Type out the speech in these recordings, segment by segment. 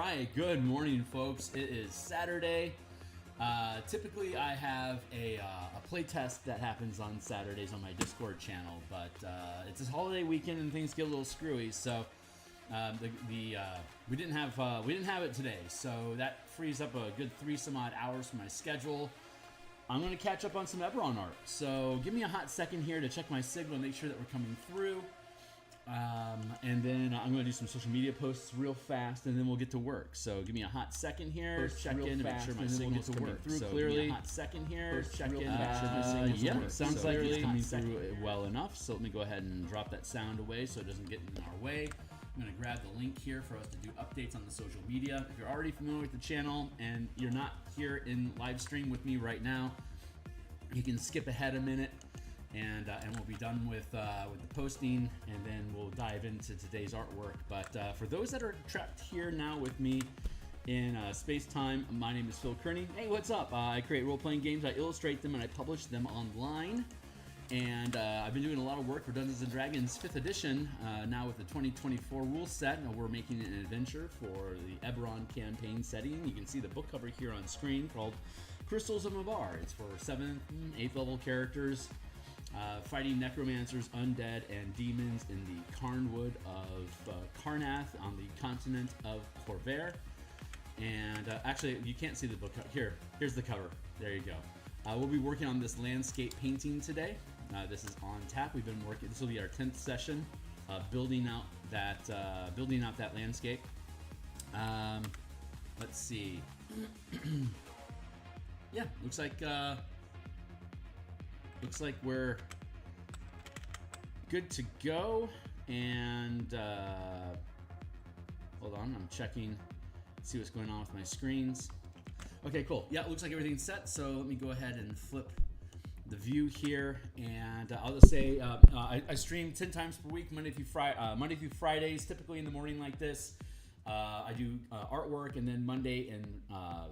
right, good morning, folks. It is Saturday. Typically, I have a play test that happens on Saturdays on my Discord channel, but it's this holiday weekend and things get a little screwy. So we didn't have it today, so that frees up a good 3 some odd hours from my schedule. I'm going to catch up on some Eberron art. So give me a hot second here to check my signal and make sure that we're coming through. And then I'm going to do some social media posts real fast, and then we'll get to work. So give me a hot second here, check in to make sure my signal's coming through clearly. Give me a hot second here, check in to make sure my signal's working. Sounds like it's coming through well enough. So let me go ahead and drop that sound away so it doesn't get in our way. I'm going to grab the link here for us to do updates on the social media. If you're already familiar with the channel and you're not here in live stream with me right now, you can skip ahead a minute. And we'll be done with the posting, and then we'll dive into today's artwork. But for those that are trapped here now with me in space-time, my name is Phil Kearney. Hey, what's up? I create role-playing games, I illustrate them, and I publish them online. And I've been doing a lot of work for Dungeons & Dragons 5th edition, now with the 2024 rule set. And we're making an adventure for the Eberron campaign setting. You can see the book cover here on screen called Crystals of Mavar. It's for 7th and 8th level characters. Fighting necromancers, undead, and demons in the Carnwood of Karrnath on the continent of Corvair. And actually, you can't see the book here. Here's the cover. There you go. We'll be working on this landscape painting today. This is on tap. We've been working. This will be our 10th session, building out that landscape. Let's see. Yeah, looks like we're good to go. And hold on, I'm checking, see what's going on with my screens. Okay, cool. Yeah, it looks like everything's set. So let me go ahead and flip the view here, and I'll just say I stream 10 times per week, Monday through Fridays, typically in the morning like this. I do artwork, and then Monday and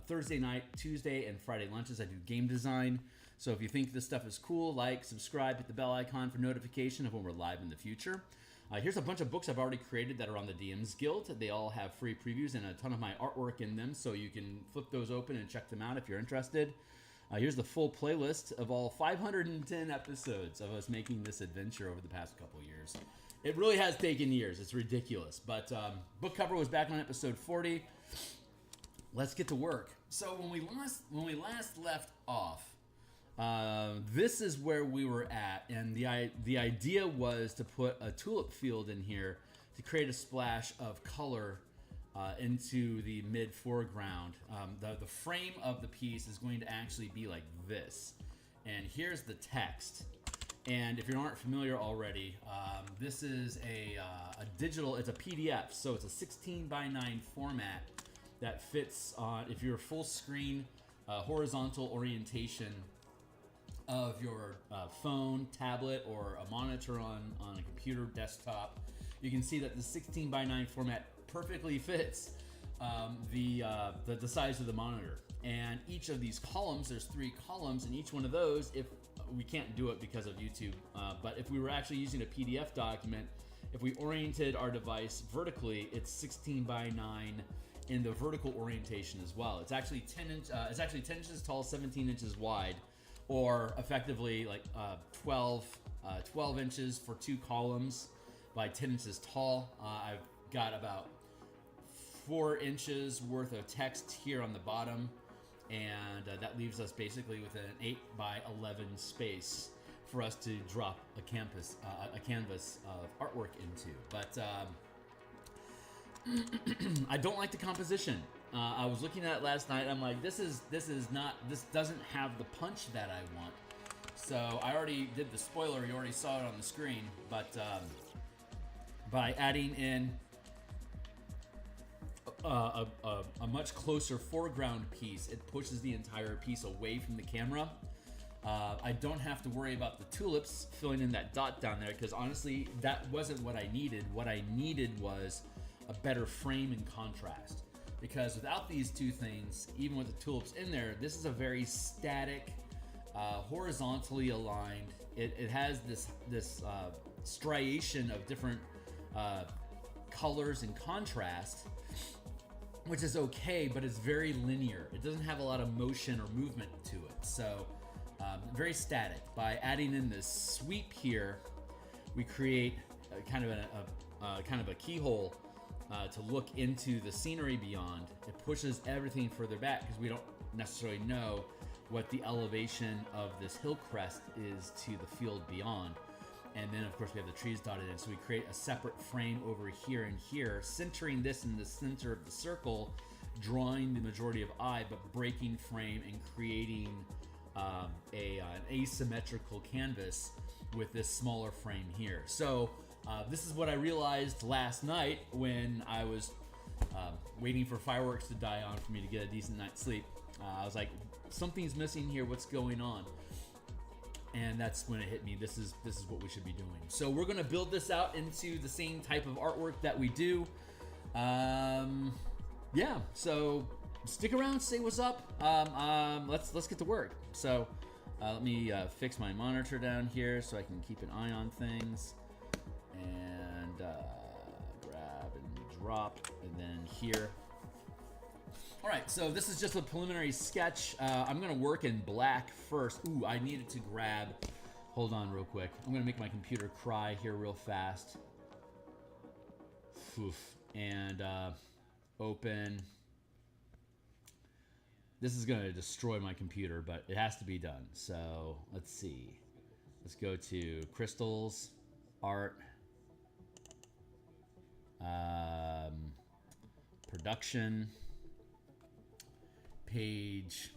Thursday night, Tuesday and Friday lunches, I do game design. So if you think this stuff is cool, like, subscribe, hit the bell icon for notification of when we're live in the future. Here's a bunch of books I've already created that are on the DMsGuild. They all have free previews and a ton of my artwork in them, so you can flip those open and check them out if you're interested. Here's the full playlist of all 510 episodes of us making this adventure over the past couple years. It really has taken years. It's ridiculous. But book cover was back on episode 40. Let's get to work. So when we last left off, this is where we were at, and the idea was to put a tulip field in here to create a splash of color into the mid foreground. The frame of the piece is going to actually be like this, and here's the text. And if you aren't familiar already, this is a digital. It's a PDF, so it's a 16:9 format that fits on if you're full screen, horizontal orientation of your phone, tablet, or a monitor on a computer desktop. You can see that the 16:9 format perfectly fits the size of the monitor. And each of these columns, there's 3 columns, and each one of those, if we can't do it because of YouTube, but if we were actually using a PDF document, if we oriented our device vertically, it's 16:9 in the vertical orientation as well. It's actually 10 inches tall, 17 inches wide, or effectively like 12 inches for 2 columns by 10 inches tall. I've got about 4 inches worth of text here on the bottom, and that leaves us basically with an 8:11 space for us to drop a canvas of artwork into. But I don't like the composition. I was looking at it last night. I'm like, this doesn't have the punch that I want. So I already did the spoiler. You already saw it on the screen. But by adding in a much closer foreground piece, it pushes the entire piece away from the camera. I don't have to worry about the tulips filling in that dot down there, because honestly, that wasn't what I needed. What I needed was a better frame and contrast. Because without these 2 things, even with the tulips in there, this is a very static, horizontally aligned. It has this striation of different colors and contrast which is okay, but it's very linear. It doesn't have a lot of motion or movement to it, so very static. By adding in this sweep here, we create kind of a keyhole to look into the scenery beyond. It pushes everything further back because we don't necessarily know what the elevation of this hill crest is to the field beyond. And then, of course, we have the trees dotted in. So we create a separate frame over here and here, centering this in the center of the circle, drawing the majority of eye, but breaking frame and creating an asymmetrical canvas with this smaller frame here. So this is what I realized last night when I was waiting for fireworks to die on for me to get a decent night's sleep. I was like, something's missing here. What's going on? And that's when it hit me. This is what we should be doing. So we're gonna build this out into the same type of artwork that we do. Yeah. So stick around, say what's up. Let's get to work. So let me fix my monitor down here so I can keep an eye on things. And grab and drop, and then here. All right, so this is just a preliminary sketch. I'm gonna work in black first. Ooh, I needed to grab, hold on real quick. I'm gonna make my computer cry here real fast. Oof. And open. This is gonna destroy my computer, but it has to be done. So let's see. Let's go to crystals, art, production. Page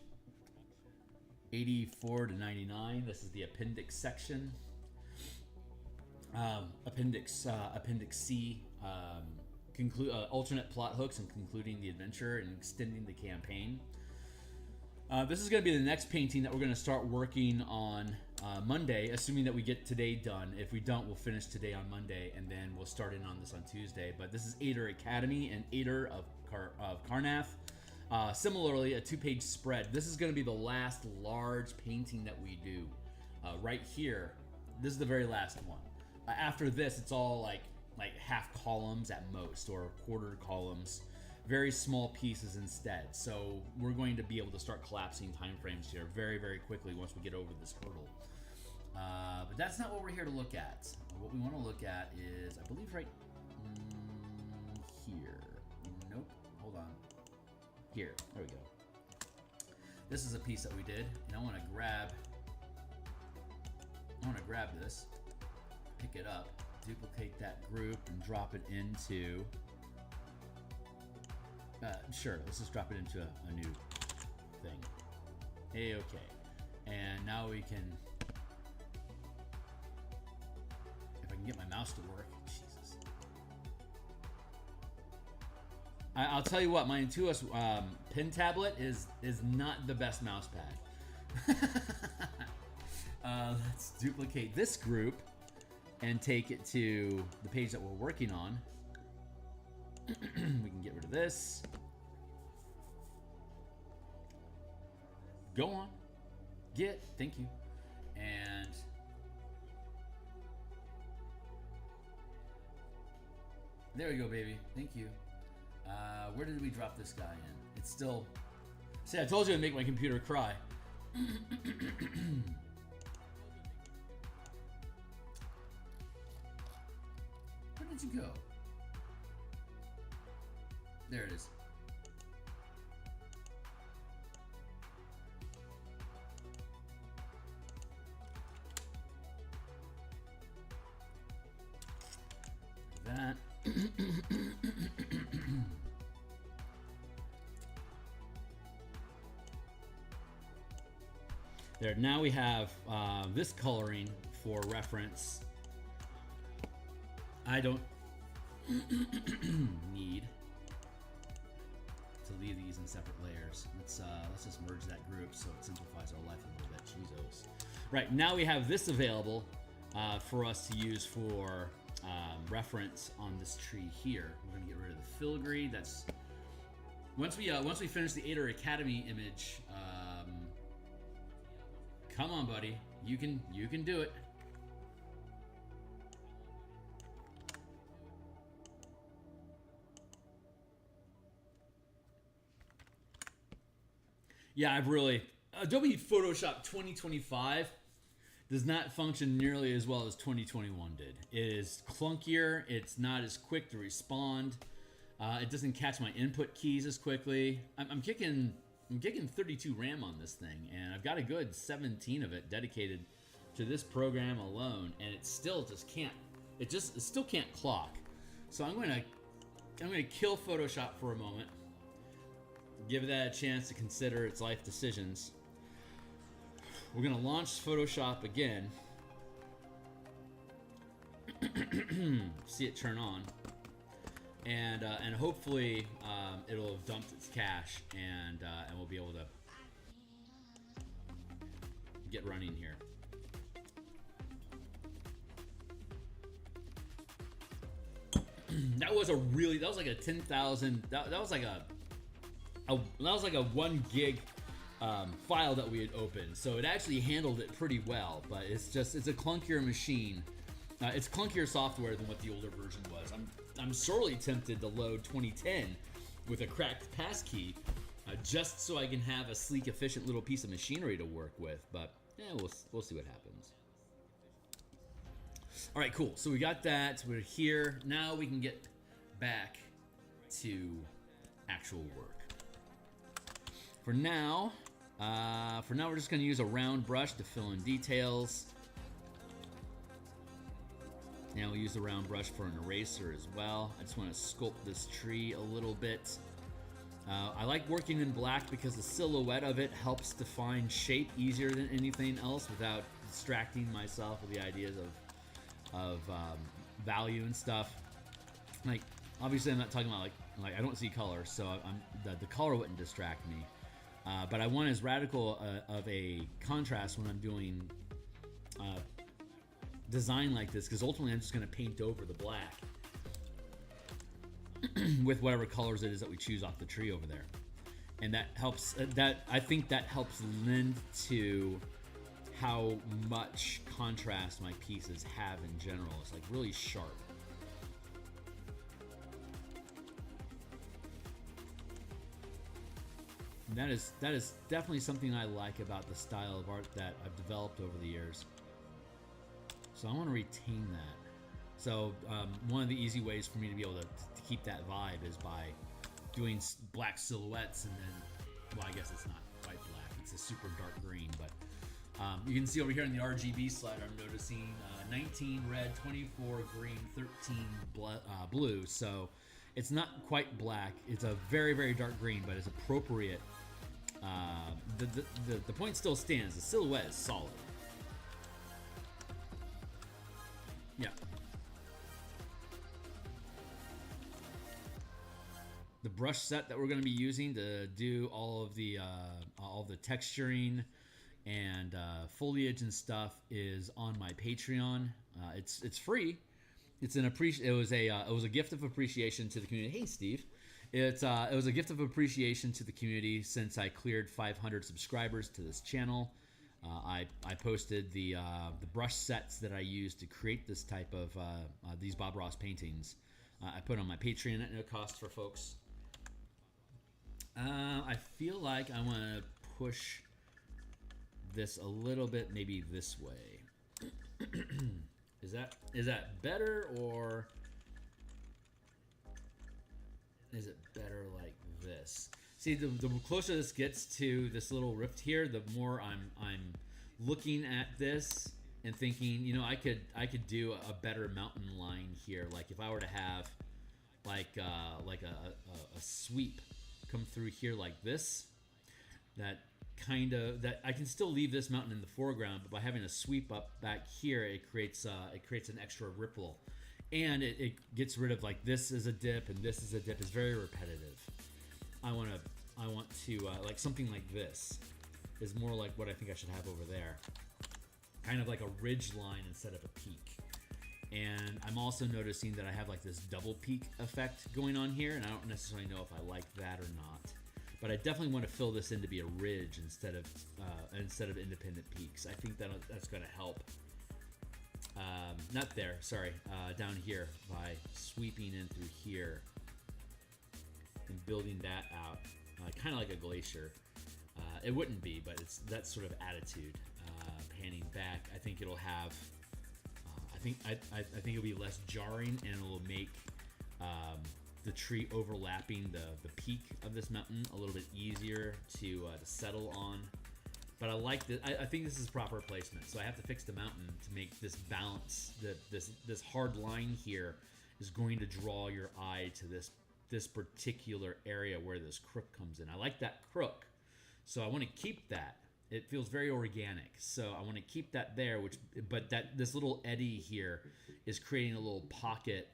84 to 99. This is the appendix section. Appendix C. Alternate plot hooks and concluding the adventure and extending the campaign. This is going to be the next painting that we're going to start working on Monday, assuming that we get today done. If we don't, we'll finish today on Monday, and then we'll start in on this on Tuesday. But this is Aether Academy and Aether of Karrnath. Similarly, a 2-page spread. This is going to be the last large painting that we do. Right here, this is the very last one. After this, it's all like half columns at most, or quarter columns. Very small pieces instead. So we're going to be able to start collapsing time frames here very, very quickly once we get over this hurdle. But that's not what we're here to look at. What we want to look at is, I believe, right here. Nope. Hold on. Here, there we go. This is a piece that we did, and I want to grab this, pick it up, duplicate that group, and drop it into. Sure, let's just drop it into a new thing. Okay, and now we can. If I can get my mouse to work. Jesus. I'll tell you what, my Intuos pen tablet is not the best mouse pad. Let's duplicate this group and take it to the page that we're working on. We can get rid of this. Go on. Thank you. And there we go, baby. Thank you. Where did we drop this guy in? It's still... See, I told you I'd make my computer cry. Where did you go? There it is. That. There, now we have this coloring for reference. I don't need to leave these in separate layers. Let's just merge that group so it simplifies our life a little bit. Jesus. Right, now we have this available for us to use for reference on this tree here. We're gonna get rid of the filigree. That's once we finish the Aether Academy image. Come on, buddy. You can do it. Yeah, I've really Adobe Photoshop 2025 does not function nearly as well as 2021 did. It is clunkier. It's not as quick to respond. It doesn't catch my input keys as quickly. I'm kicking 32 RAM on this thing, and I've got a good 17 of it dedicated to this program alone, and it still just can't. It still can't clock. So I'm gonna kill Photoshop for a moment. Give that a chance to consider its life decisions. We're gonna launch Photoshop again. See it turn on, and hopefully it'll have dumped its cache, and we'll be able to get running here. That was like a 10,000. That was like a 1 gig file that we had opened, so it actually handled it pretty well. But it's a clunkier machine. It's clunkier software than what the older version was. I'm sorely tempted to load 2010 with a cracked passkey, just so I can have a sleek, efficient little piece of machinery to work with. But yeah, we'll see what happens. All right, cool. So we got that. We're here. Now we can get back to actual work. For now, we're just going to use a round brush to fill in details. Now we'll use the round brush for an eraser as well. I just want to sculpt this tree a little bit. I like working in black because the silhouette of it helps define shape easier than anything else without distracting myself with the ideas of value and stuff. Like, obviously I'm not talking about like I don't see color, so the color wouldn't distract me. But I want as radical of a contrast when I'm doing design like this, because ultimately I'm just going to paint over the black with whatever colors it is that we choose off the tree over there, and that helps. I think that helps lend to how much contrast my pieces have in general. It's like really sharp. And that is definitely something I like about the style of art that I've developed over the years. So I want to retain that. So one of the easy ways for me to be able to keep that vibe is by doing black silhouettes, and then, well, I guess it's not quite black. It's a super dark green, but you can see over here in the RGB slider, I'm noticing 19 red, 24 green, 13 blue. So it's not quite black. It's a very, very dark green, but it's appropriate. The point still stands. The silhouette is solid. Yeah. The brush set that we're going to be using to do all of the texturing and foliage and stuff is on my Patreon. It's free. It was a gift of appreciation to the community. Hey, Steve. It was a gift of appreciation to the community since I cleared 500 subscribers to this channel. I posted the brush sets that I used to create this type of these Bob Ross paintings. I put on my Patreon at no cost for folks. I feel like I want to push this a little bit, maybe this way. Is that better, or is it better like this? See, the closer this gets to this little rift here, the more I'm looking at this and thinking, you know, I could do a better mountain line here. Like if I were to have like a sweep come through here like this, that I can still leave this mountain in the foreground, but by having a sweep up back here, it creates an extra ripple, and it gets rid of like this is a dip and this is a dip. It's very repetitive. I want to like something like this is more like what I think I should have over there, kind of like a ridge line instead of a peak. And I'm also noticing that I have like this double peak effect going on here, and I don't necessarily know if I like that or not. But I definitely want to fill this in to be a ridge instead of independent peaks. I think that's going to help. Not there, sorry, down here by sweeping in through here and building that out, kind of like a glacier. It wouldn't be, but it's that sort of attitude. Panning back, I think it'll have. I think it'll be less jarring, and it'll make the tree overlapping the peak of this mountain a little bit easier to settle on. But I like that. I think this is proper placement. So I have to fix the mountain to make this balance. This hard line here is going to draw your eye to this particular area where this crook comes in. I like that crook, so I want to keep that. It feels very organic, so I want to keep that there. But this little eddy here is creating a little pocket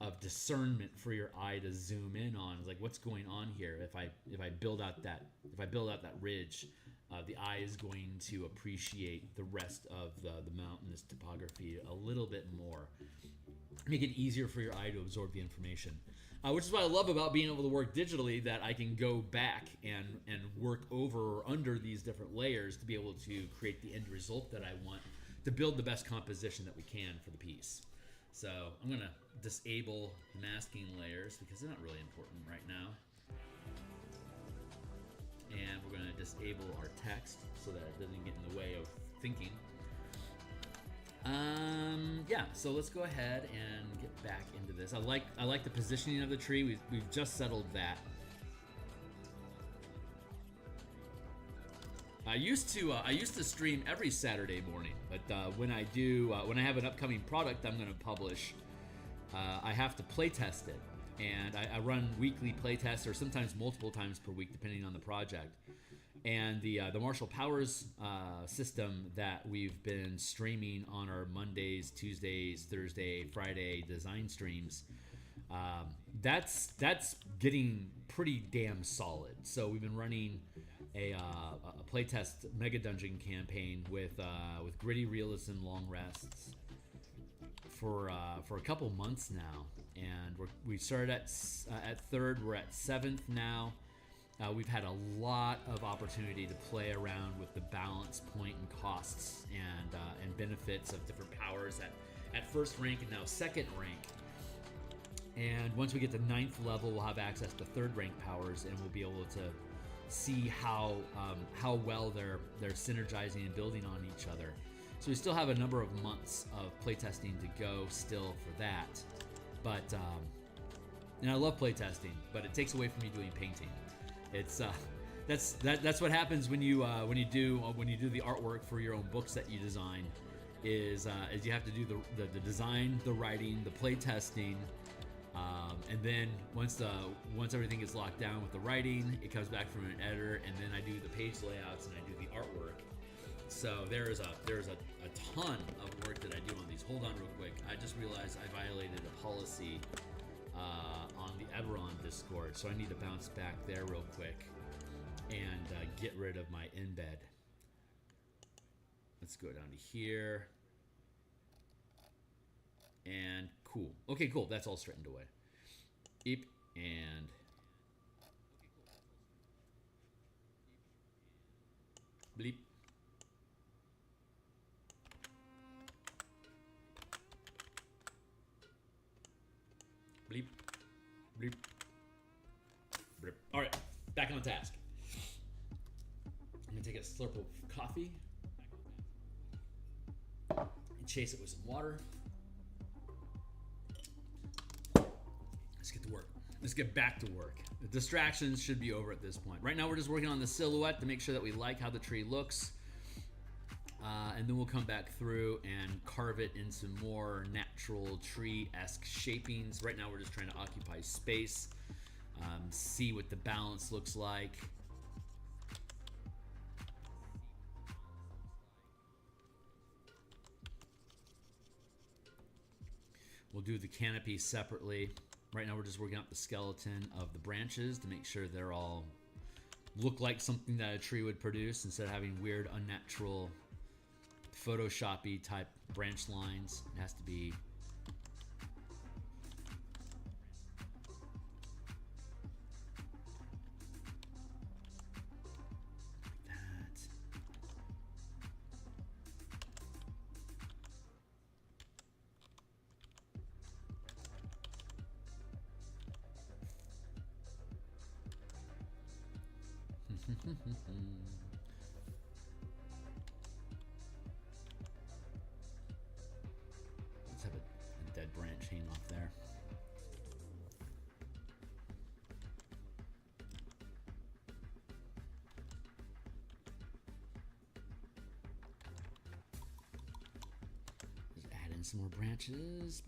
of discernment for your eye to zoom in on. It's like, what's going on here? If I build out that ridge, the eye is going to appreciate the rest of the mountainous topography a little bit more. Make it easier for your eye to absorb the information. Which is what I love about being able to work digitally, that I can go back and work over or under these different layers to be able to create the end result that I want, to build the best composition that we can for the piece. So I'm going to disable the masking layers because they're not really important right now. And we're going to disable our text so that it doesn't get in the way of thinking. Yeah, so let's go ahead and get back into this. I like the positioning of the tree. We've just settled that. I used to stream every Saturday morning, but when I have an upcoming product I'm going to publish, I have to play test it, and I run weekly play tests, or sometimes multiple times per week depending on the project. And the Martial Powers system that we've been streaming on our Mondays, Tuesdays, Thursday, Friday design streams, that's getting pretty damn solid. So we've been running a playtest Mega Dungeon campaign with gritty realism long rests for a couple months now, and we started at 3rd. We're at 7th now. We've had a lot of opportunity to play around with the balance point and costs and benefits of different powers at 1st rank and now 2nd rank. And once we get to 9th level, we'll have access to 3rd rank powers, and we'll be able to see how well they're synergizing and building on each other. So we still have a number of months of playtesting to go still for that. But and I love playtesting, but it takes away from me doing painting. It's that's what happens when you do the artwork for your own books that you design. Is you have to do the design, the writing, the play testing, and then once everything is locked down with the writing, it comes back from an editor, and then I do the page layouts and I do the artwork. So there's a ton of work that I do on these. Hold on real quick. I just realized I violated a policy on the Eberron Discord, so I need to bounce back there real quick and get rid of my embed. Let's go down to here. And cool. Okay, cool. That's all straightened away. Eep and bleep. Bleep. Bleep. Bleep. All right, back on task. I'm gonna take a slurp of coffee and chase it with some water. Let's get to work. Let's get back to work. The distractions should be over at this point. Right now we're just working on the silhouette to make sure that we like how the tree looks. And then we'll come back through and carve it into more natural tree-esque shapings. Right now we're just trying to occupy space, see what the balance looks like. We'll do the canopy separately. Right now we're just working out the skeleton of the branches to make sure they're all look like something that a tree would produce instead of having weird, unnatural, Photoshoppy type branch lines. It has to be like that. find some more branches.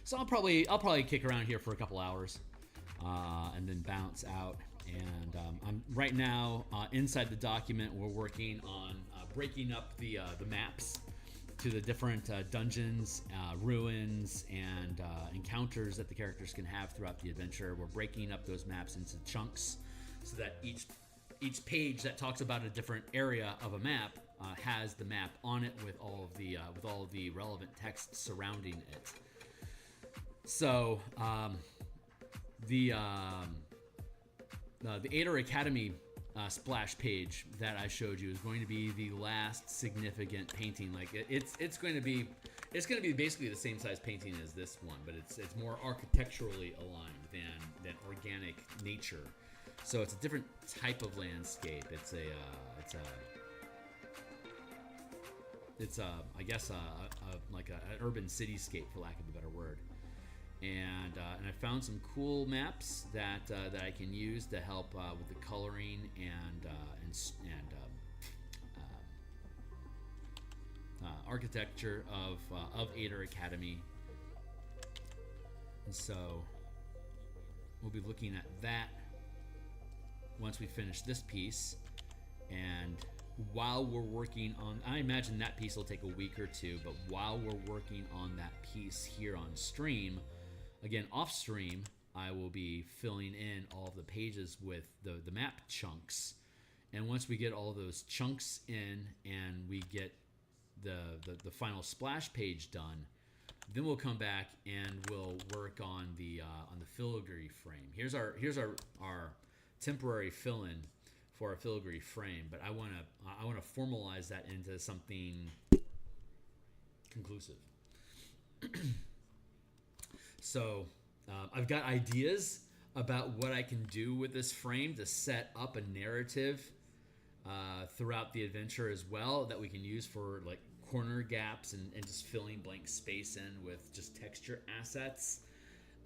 So I'll probably kick around here for a couple hours, and then bounce out. And I'm right now inside the document. We're working on breaking up the maps to the different dungeons, ruins, and encounters that the characters can have throughout the adventure. We're breaking up those maps into chunks so that each page that talks about a different area of a map has the map on it with all of the relevant text surrounding it. So the Ader Academy splash page that I showed you is going to be the last significant painting. Like it's going to be basically the same size painting as this one, but it's more architecturally aligned than organic nature. So it's a different type of landscape. It's I guess like an urban cityscape, for lack of a better word. And I found some cool maps that I can use to help with the coloring and architecture of Ader Academy. And so we'll be looking at that once we finish this piece. And while we're working on, I imagine that piece will take a week or two, but while we're working on that piece here on stream, again off stream, I will be filling in all of the pages with the map chunks. And once we get all those chunks in and we get the final splash page done, then we'll come back and we'll work on the filigree frame. Here's our temporary fill-in for our filigree frame, but I want to formalize that into something conclusive. So I've got ideas about what I can do with this frame to set up a narrative throughout the adventure as well, that we can use for like corner gaps and just filling blank space in with just texture assets.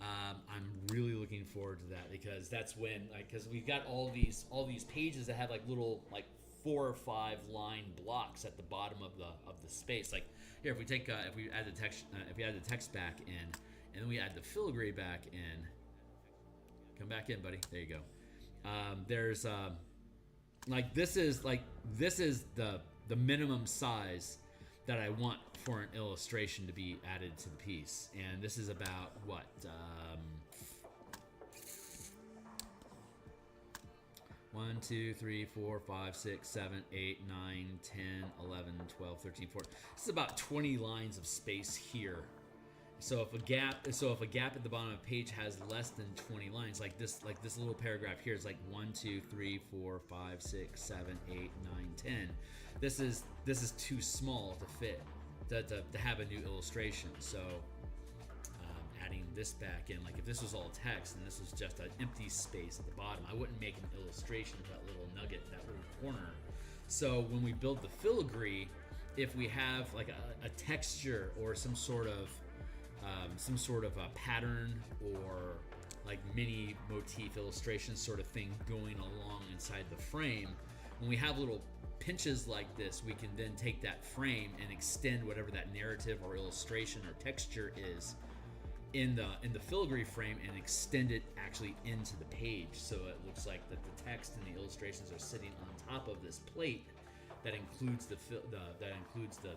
I'm really looking forward to that, because that's when, like, because we've got all these pages that have like little like 4 or 5 line blocks at the bottom of the space. Like here, if we take if we add the text back in, and then we add the filigree back in. Come back in, buddy. There you go. There's like this is the minimum size that I want for an illustration to be added to the piece. And this is about what? 1, 2, 3, 4, 5, 6, 7, 8, 9, 10, 11, 12, 13, 14. This is about 20 lines of space here. So if a gap at the bottom of a page has less than 20 lines, like this little paragraph here is like 1, 2, 3, 4, 5, 6, 7, 8, 9, 10. This is too small to fit to have a new illustration. So adding this back in, like if this was all text and this was just an empty space at the bottom, I wouldn't make an illustration of that little nugget, that little corner. So when we build the filigree, if we have like a texture or some sort of a pattern or like mini motif illustration sort of thing going along inside the frame, when we have little pinches like this, we can then take that frame and extend whatever that narrative or illustration or texture is in the filigree frame and extend it actually into the page, so it looks like that the text and the illustrations are sitting on top of this plate that includes the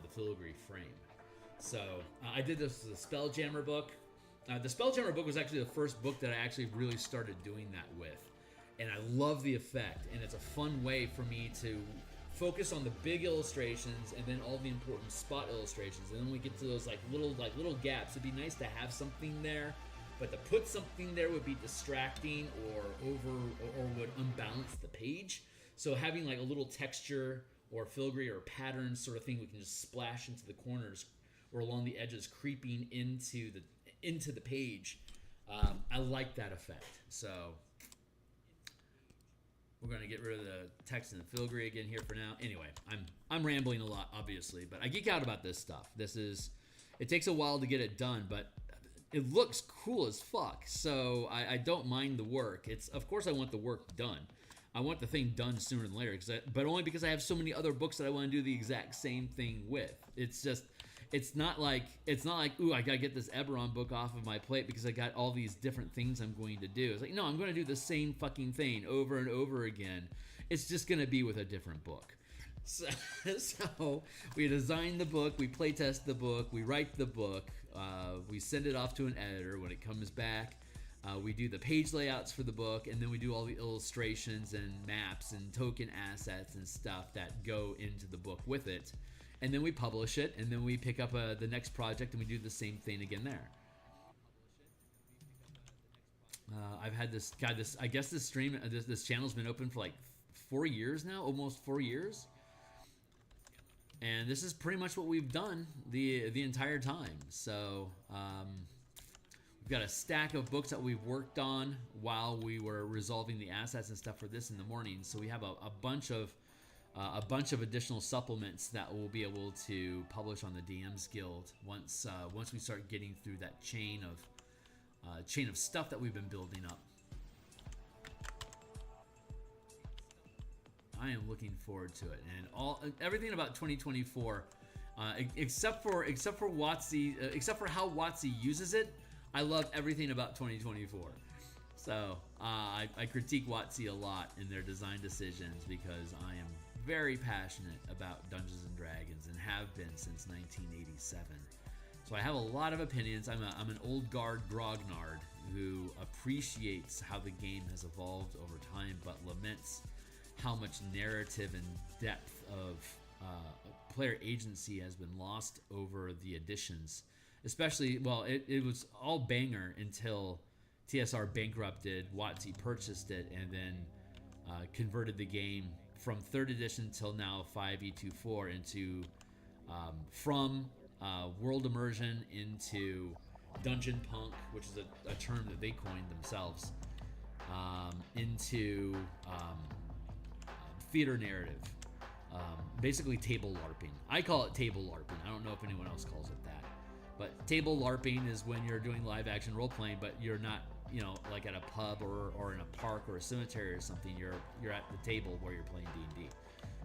filigree frame. So I did this as a Spelljammer book. The Spelljammer book was actually the first book that I actually really started doing that with. And I love the effect, and it's a fun way for me to focus on the big illustrations and then all the important spot illustrations. And then we get to those little gaps. It'd be nice to have something there, but to put something there would be distracting or would unbalance the page. So having like a little texture or filigree or pattern sort of thing we can just splash into the corners or along the edges, creeping into the page. I like that effect. So we're going to get rid of the text and the filigree again here for now. Anyway, I'm rambling a lot, obviously, but I geek out about this stuff. It takes a while to get it done, but it looks cool as fuck. So I don't mind the work. Of course I want the work done. I want the thing done sooner than later, but only because I have so many other books that I want to do the exact same thing with. It's it's not like ooh, I gotta get this Eberron book off of my plate because I got all these different things I'm going to do. It's like, no, I'm going to do the same fucking thing over and over again. It's just going to be with a different book. So we design the book, we playtest the book, we write the book, we send it off to an editor. When it comes back, we do the page layouts for the book, and then we do all the illustrations and maps and token assets and stuff that go into the book with it. And then we publish it, and then we pick up the next project, and we do the same thing again there. I've had this, God, I guess this stream, this channel's been open for like 4 years now, almost 4 years. And this is pretty much what we've done the entire time. So we've got a stack of books that we've worked on while we were resolving the assets and stuff for this in the morning. So we have a bunch of additional supplements that we'll be able to publish on the DMsGuild once we start getting through that chain of stuff that we've been building up. I am looking forward to it, and everything about 2024, except for WotC, except for how WotC uses it. I love everything about 2024. So I critique WotC a lot in their design decisions because I am very passionate about Dungeons and Dragons and have been since 1987. So I have a lot of opinions. I'm an old guard grognard who appreciates how the game has evolved over time, but laments how much narrative and depth of player agency has been lost over the additions. Especially, well, it was all banger until TSR bankrupted, WotC purchased it, and then converted the game from 3rd edition till now 5e24 into from world immersion into dungeon punk, which is a term that they coined themselves, into theater narrative, basically table LARPing. I call it table LARPing. I don't know if anyone else calls it that, but table LARPing is when you're doing live action role playing, but you're not, you know, like at a pub or in a park or a cemetery or something. You're at the table where you're playing D&D.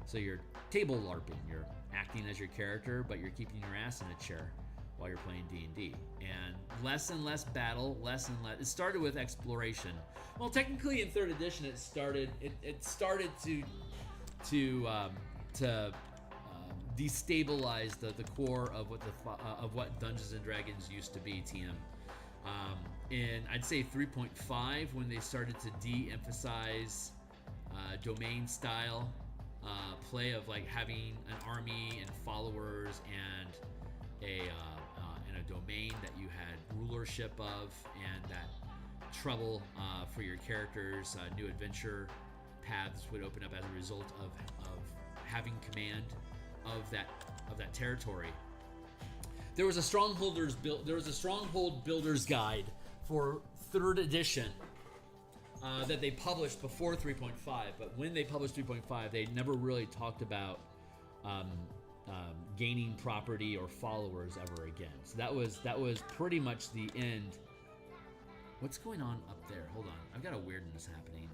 So you're table LARPing. You're acting as your character, but you're keeping your ass in a chair while you're playing D&D. And less and less battle, less and less. It started with exploration. Well, technically in 3rd edition, it started to destabilize the core of what Dungeons and Dragons used to be. TM. In I'd say 3.5, when they started to de-emphasize domain style play of like having an army and followers and a domain that you had rulership of, and that trouble for your characters, new adventure paths would open up as a result of having command of that territory. There was a stronghold builder's guide for 3rd edition that they published before 3.5, but when they published 3.5, they never really talked about gaining property or followers ever again. So that was pretty much the end. What's going on up there? Hold on, I've got a weirdness happening.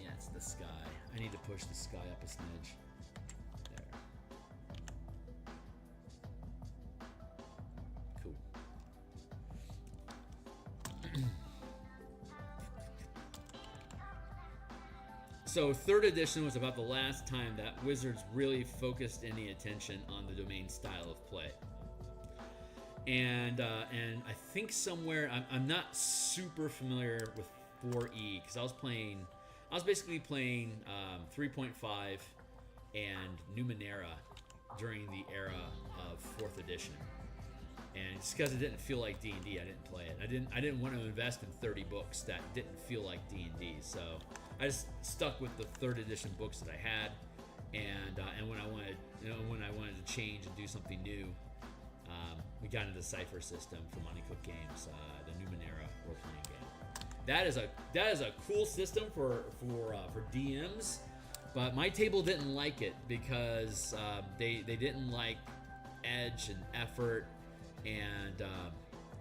Yeah, it's the sky. I need to push the sky up a smidge. There. Cool. So 3rd edition was about the last time that Wizards really focused any attention on the domain style of play. And I think somewhere, I'm not super familiar with 4E because I was basically playing 3.5 and Numenera during the era of 4th edition. And just because it didn't feel like D&D, I didn't play it. I didn't want to invest in 30 books that didn't feel like D&D. So I just stuck with the 3rd edition books that I had. And when I wanted to change and do something new, we got into the Cypher system from Honeycook Games, the Numenera role-playing game. That is a cool system for DMs, but my table didn't like it because they didn't like edge and effort, and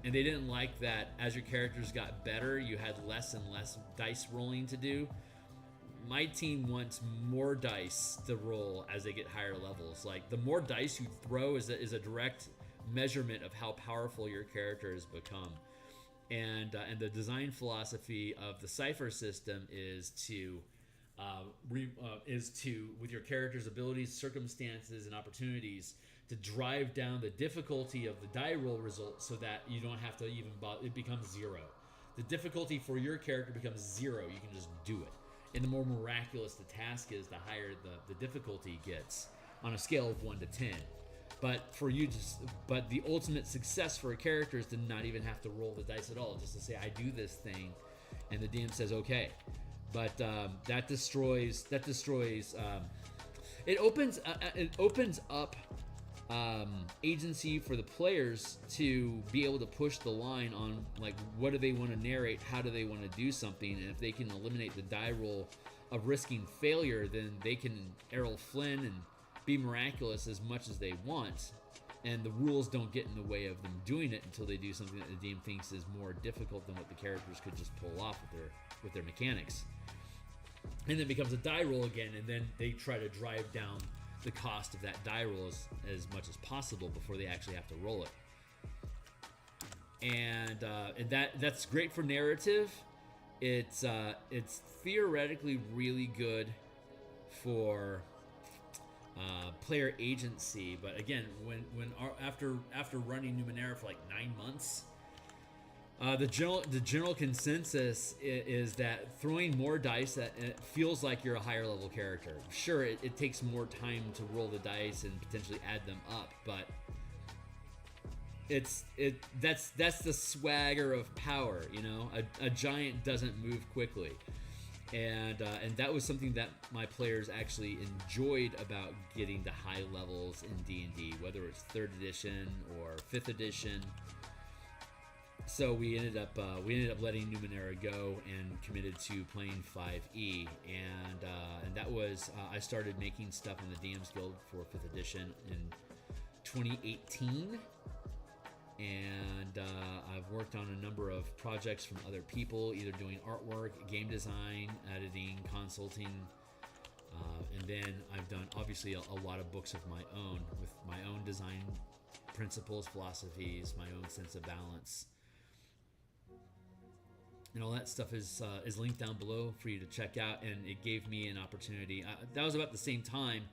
they didn't like that as your characters got better, you had less and less dice rolling to do. my team wants more dice to roll as they get higher levels. Like, the more dice you throw is a direct measurement of how powerful your character has become. And the design philosophy of the Cypher system is to with your character's abilities, circumstances, and opportunities, to drive down the difficulty of the die roll result so that you don't have to even bother. It becomes 0. The difficulty for your character becomes 0. You can just do it. And the more miraculous the task is, the higher the difficulty gets on a scale of 1 to 10. But the ultimate success for a character is to not even have to roll the dice at all, just to say, I do this thing, and the DM says okay. But that destroys. It opens up agency for the players to be able to push the line on, like, what do they want to narrate, how do they want to do something, and if they can eliminate the die roll of risking failure, then they can Errol Flynn and be miraculous as much as they want, and the rules don't get in the way of them doing it until they do something that the DM thinks is more difficult than what the characters could just pull off with their mechanics. And then it becomes a die roll again, and then they try to drive down the cost of that die roll as much as possible before they actually have to roll it. And that's great for narrative. It's theoretically really good for player agency, but again, after running Numenera for like 9 months, the general consensus is that throwing more dice, that it feels like you're a higher level character. Sure, it takes more time to roll the dice and potentially add them up, but that's the swagger of power, you know. A giant doesn't move quickly. And that was something that my players actually enjoyed about getting to high levels in D&D, whether it's 3rd edition or 5th edition. So we ended up letting Numenera go and committed to playing 5e, and that was I started making stuff in the DMsGuild for 5th edition in 2018. And I've worked on a number of projects from other people, either doing artwork, game design, editing, consulting, and then I've done obviously a lot of books of my own, with my own design principles, philosophies, my own sense of balance, and all that stuff is linked down below for you to check out. And it gave me an opportunity. That was about the same time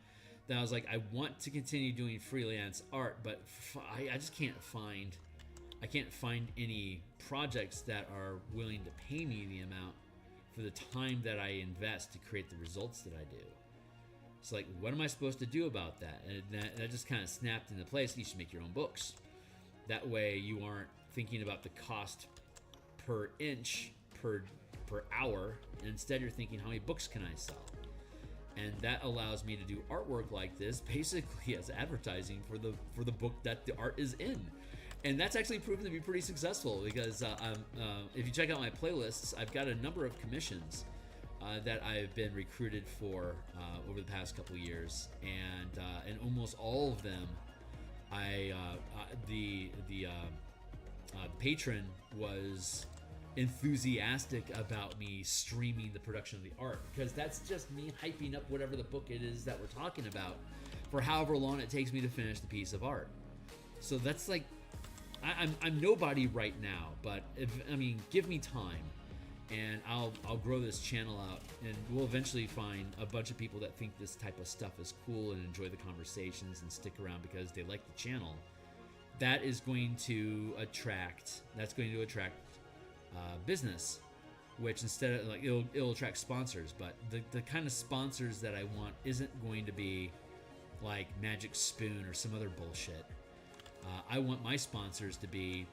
that I was like, I want to continue doing freelance art, but I just can't find any projects that are willing to pay me the amount for the time that I invest to create the results that I do. It's like, what am I supposed to do about that? And that just kind of snapped into place. You should make your own books. That way you aren't thinking about the cost per inch per hour, and instead you're thinking, how many books can I sell? And that allows me to do artwork like this basically as advertising for the book that the art is in. And that's actually proven to be pretty successful, because if you check out my playlists, I've got a number of commissions that I've been recruited for over the past couple of years, and almost all of them, the patron was enthusiastic about me streaming the production of the art, because that's just me hyping up whatever the book it is that we're talking about for however long it takes me to finish the piece of art. So that's like, I'm nobody right now, but give me time, and I'll grow this channel out, and we'll eventually find a bunch of people that think this type of stuff is cool and enjoy the conversations and stick around because they like the channel. That is going to attract business, which instead of like it'll attract sponsors, but the kind of sponsors that I want isn't going to be like Magic Spoon or some other bullshit. I want my sponsors to be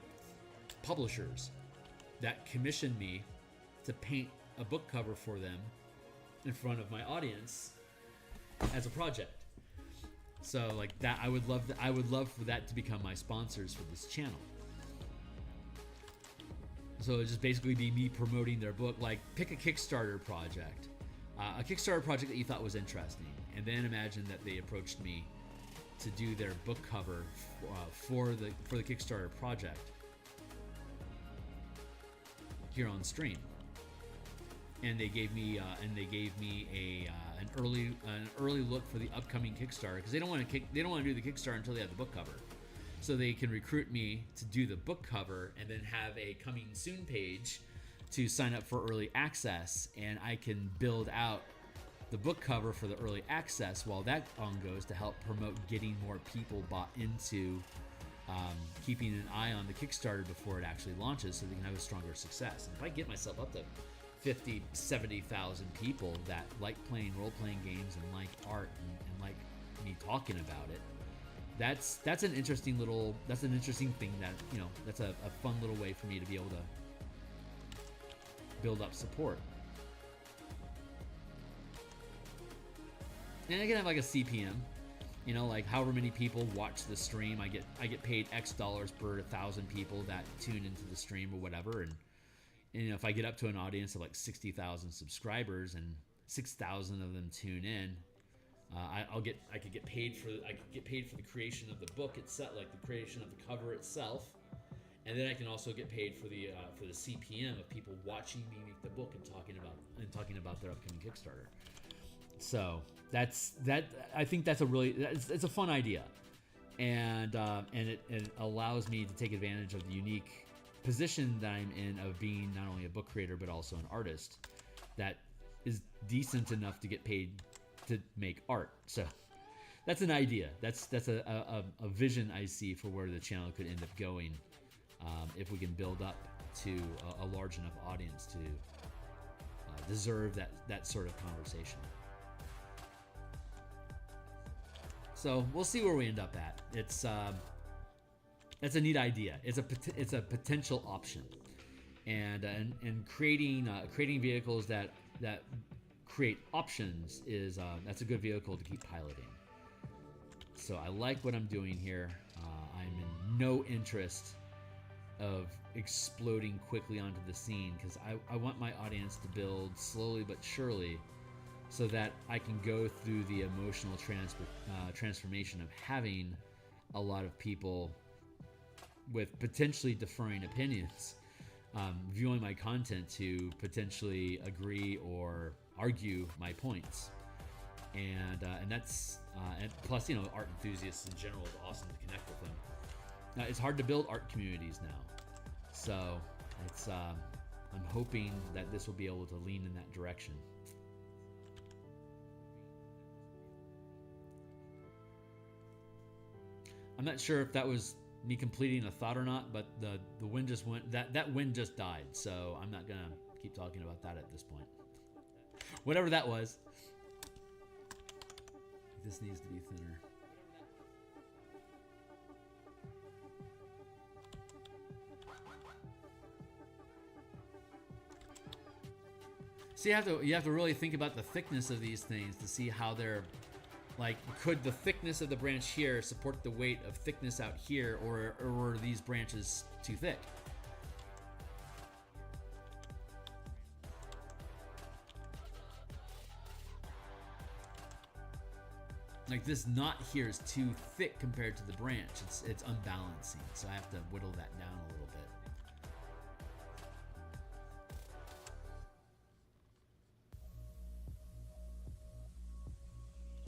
publishers that commission me to paint a book cover for them in front of my audience as a project. So like that, I would love for that to become my sponsors for this channel. So it'd just basically be me promoting their book. Like, pick a Kickstarter project, that you thought was interesting, and then imagine that they approached me to do their book cover for the Kickstarter project here on stream. and they gave me an early look for the upcoming Kickstarter, because they don't want to do the Kickstarter until they have the book cover, so they can recruit me to do the book cover and then have a coming soon page to sign up for early access, and I can build out the book cover for the early access while that on goes to help promote getting more people bought into keeping an eye on the Kickstarter before it actually launches, so they can have a stronger success. And if I get myself up to 50, 70,000 people that like playing role-playing games and like art and like me talking about it, that's an interesting thing that, you know, that's a fun little way for me to be able to build up support. And I can have like a CPM, you know, like however many people watch the stream, I get paid X dollars per 1,000 people that tune into the stream or whatever. And you know, if I get up to an audience of like 60,000 subscribers and 6,000 of them tune in, I could get paid for the creation of the book itself, like the creation of the cover itself, and then I can also get paid for the CPM of people watching me make the book and talking about their upcoming Kickstarter. So I think that's it's a fun idea, and it allows me to take advantage of the unique position that I'm in of being not only a book creator but also an artist that is decent enough to get paid to make art. So that's an idea. That's a vision I see for where the channel could end up going, if we can build up to a large enough audience to deserve that sort of conversation. So we'll see where we end up at. It's a neat idea. It's a potential option, and creating vehicles that create options is that's a good vehicle to keep piloting. So I like what I'm doing here. I'm in no interest of exploding quickly onto the scene, because I want my audience to build slowly but surely, so that I can go through the emotional transformation of having a lot of people with potentially differing opinions viewing my content to potentially agree or argue my points, and that's and plus, you know, art enthusiasts in general is awesome to connect with them. Now, it's hard to build art communities now, so it's I'm hoping that this will be able to lean in that direction. I'm not sure if that was me completing a thought or not, but the wind just went, that wind just died, so I'm not gonna keep talking about that at this point. Whatever that was. This needs to be thinner. So you have to really think about the thickness of these things to see how they're, like, could the thickness of the branch here support the weight of thickness out here, or are these branches too thick? Like, this knot here is too thick compared to the branch. It's unbalancing, so I have to whittle that down a little bit.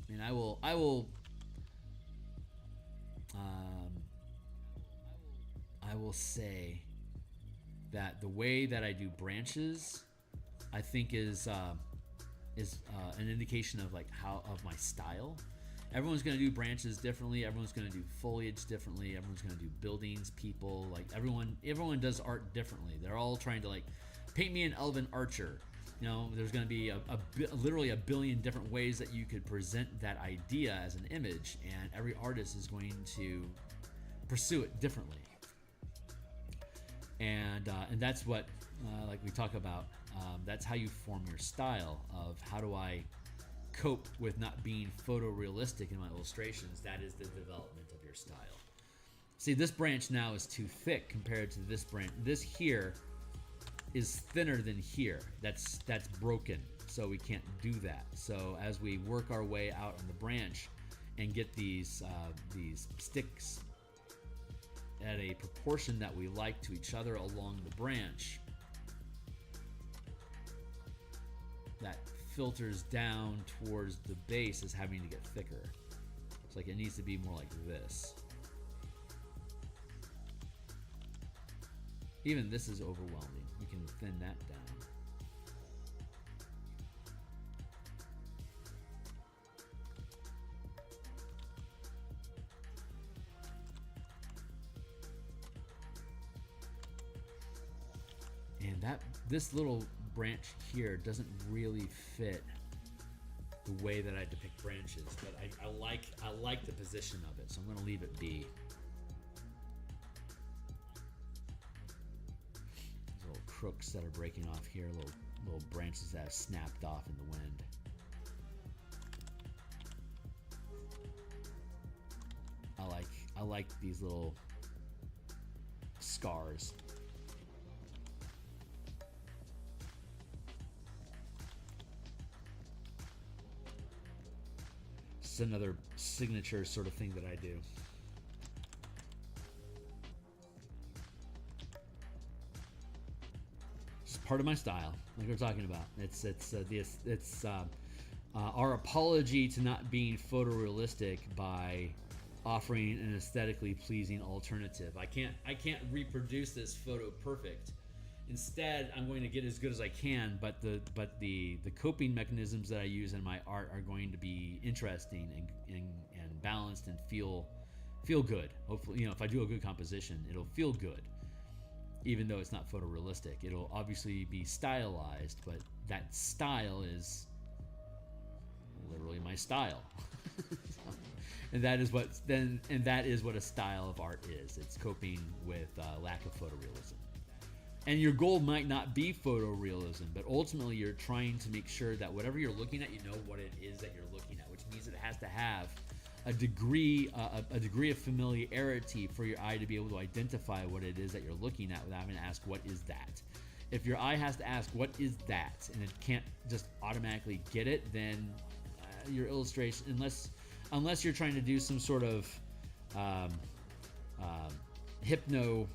I mean, I will say that the way that I do branches, I think is an indication of like of my style. Everyone's gonna do branches differently. Everyone's gonna do foliage differently. Everyone's gonna do buildings, people. Like everyone does art differently. They're all trying to like paint me an elven archer. You know, there's going to be literally a billion different ways that you could present that idea as an image, and every artist is going to pursue it differently. And that's what, like we talk about, that's how you form your style of how do I cope with not being photorealistic in my illustrations. That is the development of your style. See, this branch now is too thick compared to this branch. This here is thinner than here. That's broken, so we can't do that. So as we work our way out on the branch and get these sticks at a proportion that we like to each other along the branch, that filters down towards the base is having to get thicker. It's like it needs to be more like this. Even this is overwhelming. We can thin that down. And this little branch here doesn't really fit the way that I depict branches, but I like the position of it, so I'm going to leave it be. These little crooks that are breaking off here, little branches that have snapped off in the wind. I like these little scars. It's another signature sort of thing that I do. It's part of my style, like we're talking about. It's our apology to not being photorealistic by offering an aesthetically pleasing alternative. I can't reproduce this photo perfect. Instead, I'm going to get as good as I can, but the coping mechanisms that I use in my art are going to be interesting and balanced and feel good. Hopefully, if I do a good composition, it'll feel good, even though it's not photorealistic. It'll obviously be stylized, but that style is literally my style. And that is what a style of art is. It's coping with lack of photorealism. And your goal might not be photorealism, but ultimately you're trying to make sure that whatever you're looking at, you know what it is that you're looking at, which means it has to have a degree of familiarity for your eye to be able to identify what it is that you're looking at without having to ask, what is that? If your eye has to ask, what is that? And it can't just automatically get it, then your illustration, unless you're trying to do some sort of hypno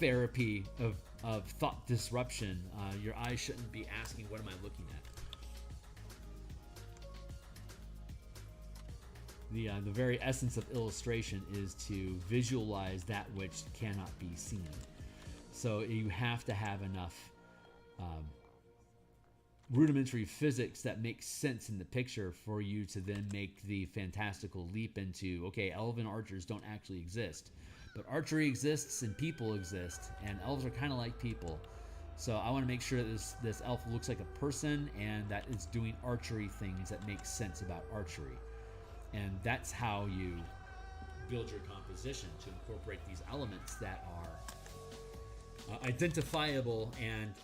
therapy of thought disruption, your eyes shouldn't be asking, what am I looking at? The very essence of illustration is to visualize that which cannot be seen. So you have to have enough rudimentary physics that makes sense in the picture for you to then make the fantastical leap into, okay, elven archers don't actually exist, but archery exists and people exist, and elves are kind of like people. So I want to make sure that this elf looks like a person and that it's doing archery things that make sense about archery. And that's how you build your composition, to incorporate these elements that are identifiable and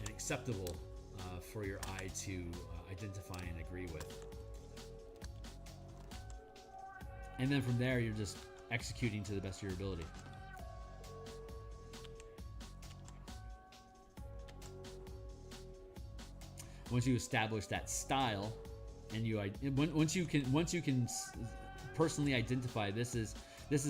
acceptable for your eye to identify and agree with. And then from there, you're just executing to the best of your ability. Once you establish that style, and once you can personally identify this is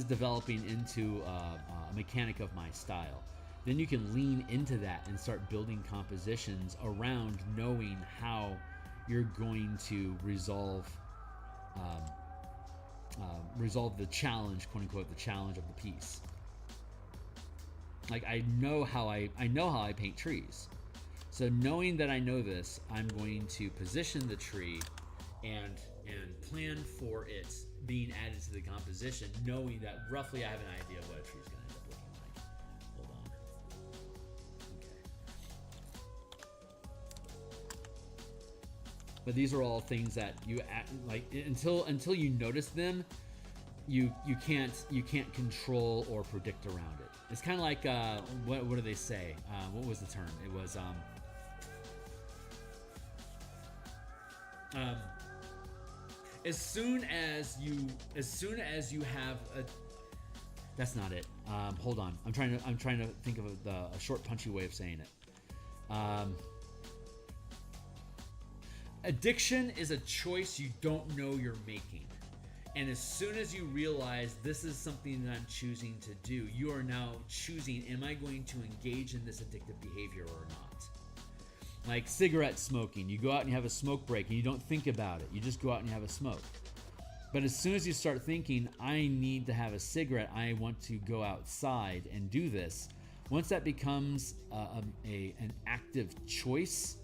developing into a mechanic of my style, then you can lean into that and start building compositions around knowing how you're going to resolve the challenge, quote unquote, the challenge of the piece. Like I know how I paint trees. So knowing that I know this, I'm going to position the tree and plan for it being added to the composition, knowing that roughly I have an idea of what a tree is going to end up looking like. Hold on. Okay. But these are all things that you until you notice them, you can't control or predict around it. It's kind of like what do they say? What was the term? It was as soon as you have a, that's not it. Hold on. I'm trying to think of a short, punchy way of saying it. Addiction is a choice you don't know you're making. And as soon as you realize this is something that I'm choosing to do, you are now choosing, am I going to engage in this addictive behavior or not? Like cigarette smoking. You go out and you have a smoke break and you don't think about it. You just go out and you have a smoke. But as soon as you start thinking, I need to have a cigarette, I want to go outside and do this. Once that becomes an active choice,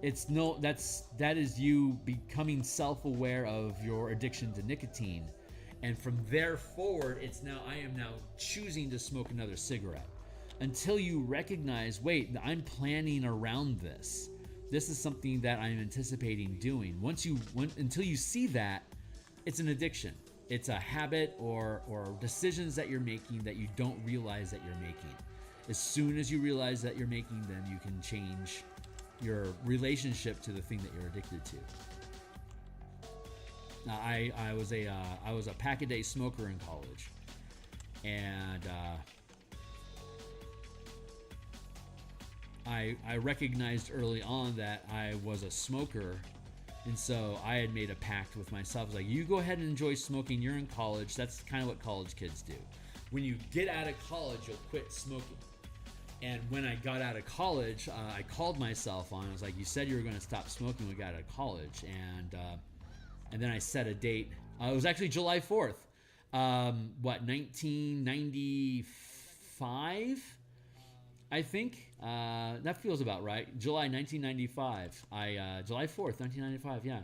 that is you becoming self-aware of your addiction to nicotine. And from there forward, I am now choosing to smoke another cigarette. Until you recognize, wait, I'm planning around this. This is something that I'm anticipating doing. Until you see that, it's an addiction. It's a habit or decisions that you're making that you don't realize that you're making. As soon as you realize that you're making them, you can change your relationship to the thing that you're addicted to. Now, I was a pack-a-day smoker in college, and I recognized early on that I was a smoker. And so I had made a pact with myself. I was like, you go ahead and enjoy smoking. You're in college. That's kind of what college kids do. When you get out of college, you'll quit smoking. And when I got out of college, I called myself on. I was like, you said you were going to stop smoking when we got out of college. And then I set a date. It was actually July 4th. 1995? I think that feels about right. July 1995. July 4th, 1995. Yeah,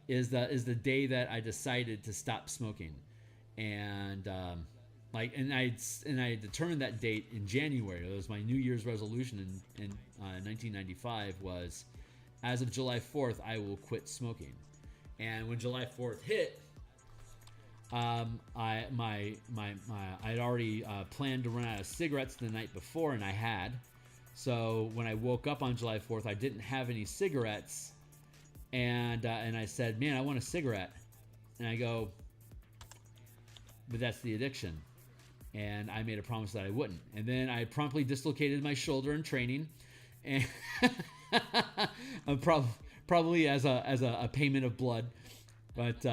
is the day that I decided to stop smoking, and I determined that date in January. It was my New Year's resolution in 1995. Was as of July 4th, I will quit smoking. And when July 4th hit, I'd already planned to run out of cigarettes the night before, and I had. So when I woke up on July 4th, I didn't have any cigarettes, and I said, "Man, I want a cigarette." And I go, "But that's the addiction." And I made a promise that I wouldn't. And then I promptly dislocated my shoulder in training, and probably as a payment of blood, but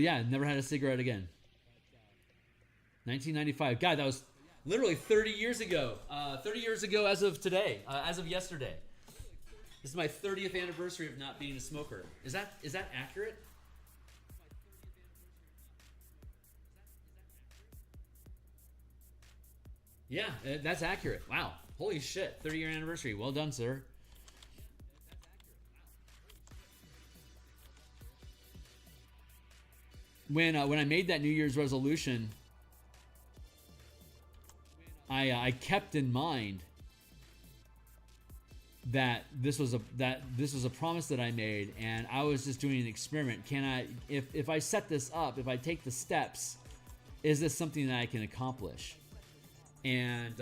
yeah, never had a cigarette again. 1995. God, that was literally 30 years ago. 30 years ago as of today, as of yesterday. This is my 30th anniversary of not being a smoker. Is that accurate? Yeah, that's accurate. Wow. Holy shit. 30-year anniversary. Well done, sir. When I made that New Year's resolution, I kept in mind that this was a promise that I made, and I was just doing an experiment. Can I, if I set this up, if I take the steps, is this something that I can accomplish? And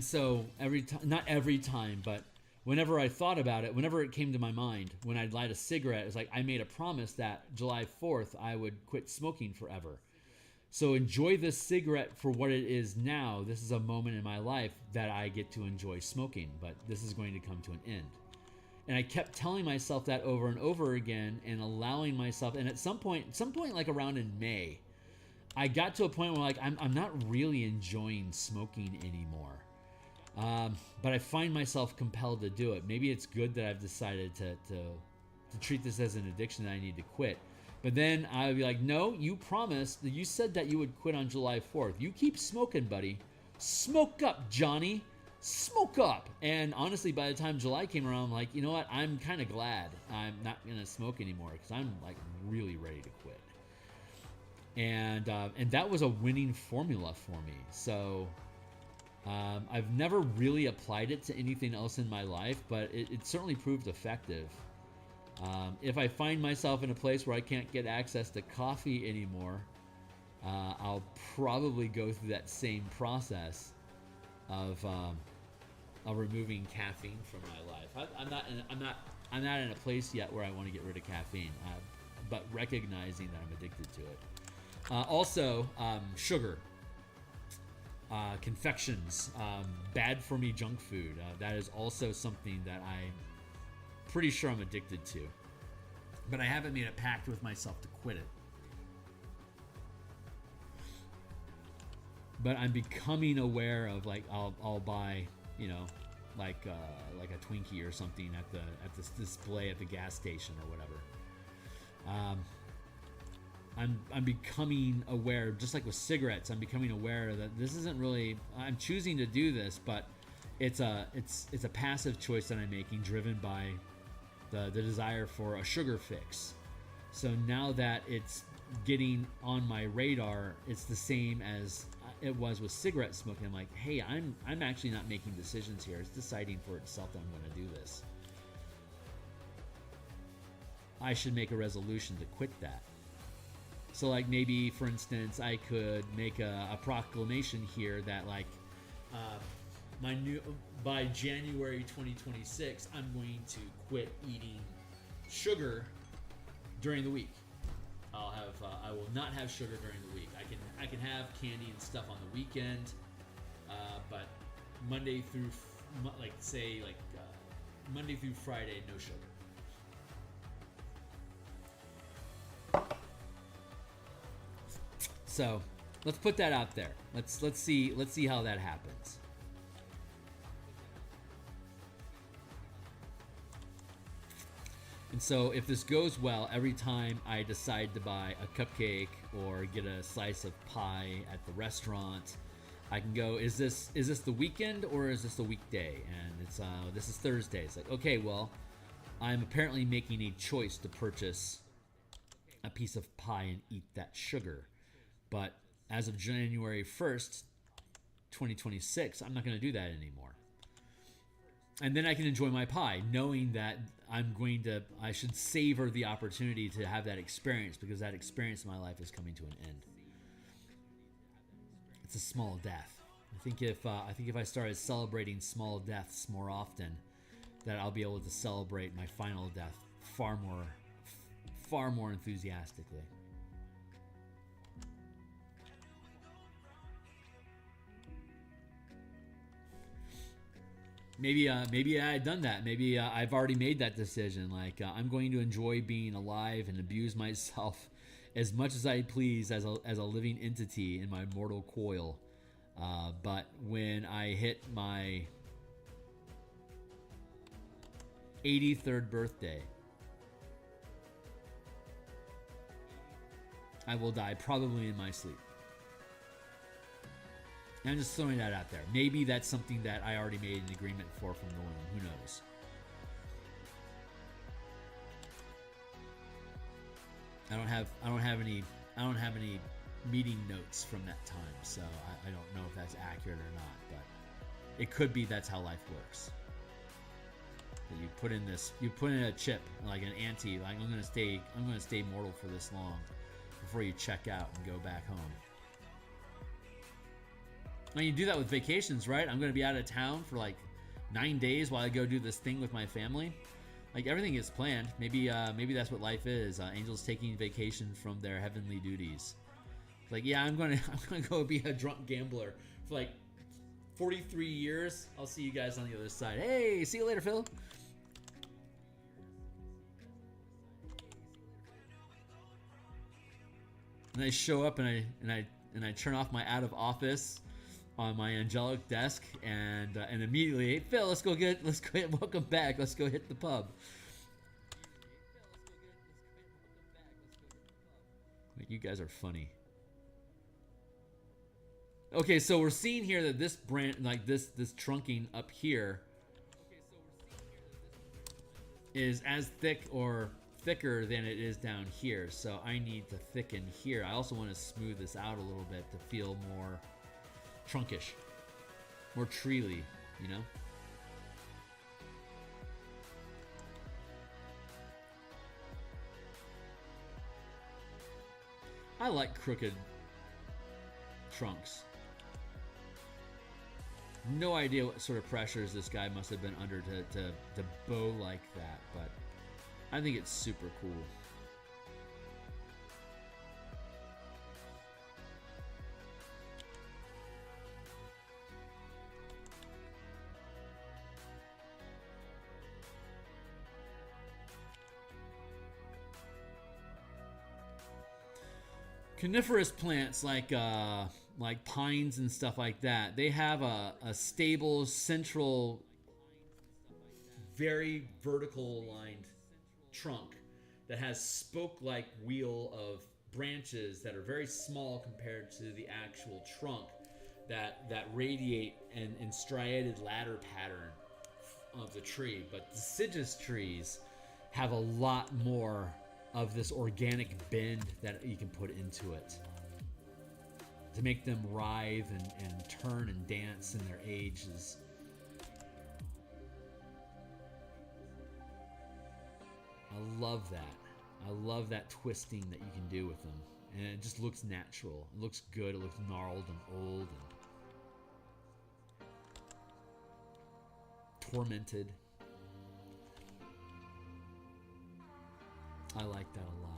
so not every time, but whenever I thought about it, whenever it came to my mind, when I'd light a cigarette, it's like I made a promise that July 4th I would quit smoking forever. So enjoy this cigarette for what it is now. This is a moment in my life that I get to enjoy smoking, but this is going to come to an end. And I kept telling myself that over and over again, and allowing myself. And at some point like around in May, I got to a point where like I'm not really enjoying smoking anymore. But I find myself compelled to do it. Maybe it's good that I've decided to treat this as an addiction that I need to quit. But then I'd be like, no, you promised, you said that you would quit on July 4th. You keep smoking, buddy. Smoke up, Johnny. Smoke up. And honestly, by the time July came around, I'm like, you know what? I'm kind of glad I'm not going to smoke anymore, because I'm like really ready to quit. And that was a winning formula for me. So I've never really applied it to anything else in my life, but it certainly proved effective. If I find myself in a place where I can't get access to coffee anymore, I'll probably go through that same process of removing caffeine from my life. I'm not in a place yet where I want to get rid of caffeine, but recognizing that I'm addicted to it. Also, sugar, confections, bad for me junk food. That is also something that I'm pretty sure I'm addicted to, but I haven't made a pact with myself to quit it. But I'm becoming aware of, like, I'll buy like a Twinkie or something at this display at the gas station or whatever. I'm becoming aware, just like with cigarettes, I'm becoming aware that this isn't really, I'm choosing to do this, but it's a passive choice that I'm making, driven by the desire for a sugar fix. So now that it's getting on my radar, it's the same as it was with cigarette smoking. I'm like, hey, I'm actually not making decisions here. It's deciding for itself that I'm going to do this. I should make a resolution to quit that. So like maybe, for instance, I could make a proclamation here that like by January 2026, I'm going to quit eating sugar during the week. I will not have sugar during the week. I can have candy and stuff on the weekend, but Monday through Monday through Friday, no sugar. So let's put that out there. Let's see how that happens. And so if this goes well, every time I decide to buy a cupcake or get a slice of pie at the restaurant, I can go, is this the weekend or is this the weekday? And it's this is Thursday. It's like, okay, well, I'm apparently making a choice to purchase a piece of pie and eat that sugar. But as of January 1st, 2026, I'm not going to do that anymore. And then I can enjoy my pie, knowing that I should savor the opportunity to have that experience, because that experience in my life is coming to an end. It's a small death. I think if I started celebrating small deaths more often, that I'll be able to celebrate my final death far more enthusiastically. Maybe I had done that. Maybe I've already made that decision. Like I'm going to enjoy being alive and abuse myself as much as I please as a living entity in my mortal coil. But when I hit my 83rd birthday, I will die probably in my sleep. I'm just throwing that out there. Maybe that's something that I already made an agreement for from Norman. Who knows? I don't have any meeting notes from that time, so I don't know if that's accurate or not. But it could be that's how life works. That you put in a chip, like an ante, like I'm gonna stay mortal for this long before you check out and go back home. I mean, you do that with vacations, right? I'm going to be out of town for like 9 days while I go do this thing with my family. Like everything is planned. Maybe that's what life is. Angels taking vacation from their heavenly duties. Like, yeah, I'm going to go be a drunk gambler for like 43 years. I'll see you guys on the other side. Hey, see you later, Phil. And I show up and I turn off my out of office on my angelic desk, and immediately, hey, Phil, let's go welcome back. Let's go hit the pub. You guys are funny. Okay, so we're seeing here that this branch, like this trunking up here, is as thick or thicker than it is down here. So I need to thicken here. I also want to smooth this out a little bit to feel more trunkish, more treely, you know? I like crooked trunks. No idea what sort of pressures this guy must have been under to bow like that, but I think it's super cool. Coniferous plants like like pines and stuff like that, they have a stable central, very vertical aligned trunk that has spoke-like wheel of branches that are very small compared to the actual trunk that radiate in striated ladder pattern of the tree. But deciduous trees have a lot more of this organic bend that you can put into it to make them writhe and turn and dance in their ages. I love that. I love that twisting that you can do with them. And it just looks natural. It looks good. It looks gnarled and old and tormented. I like that a lot.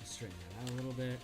Straighten that out a little bit.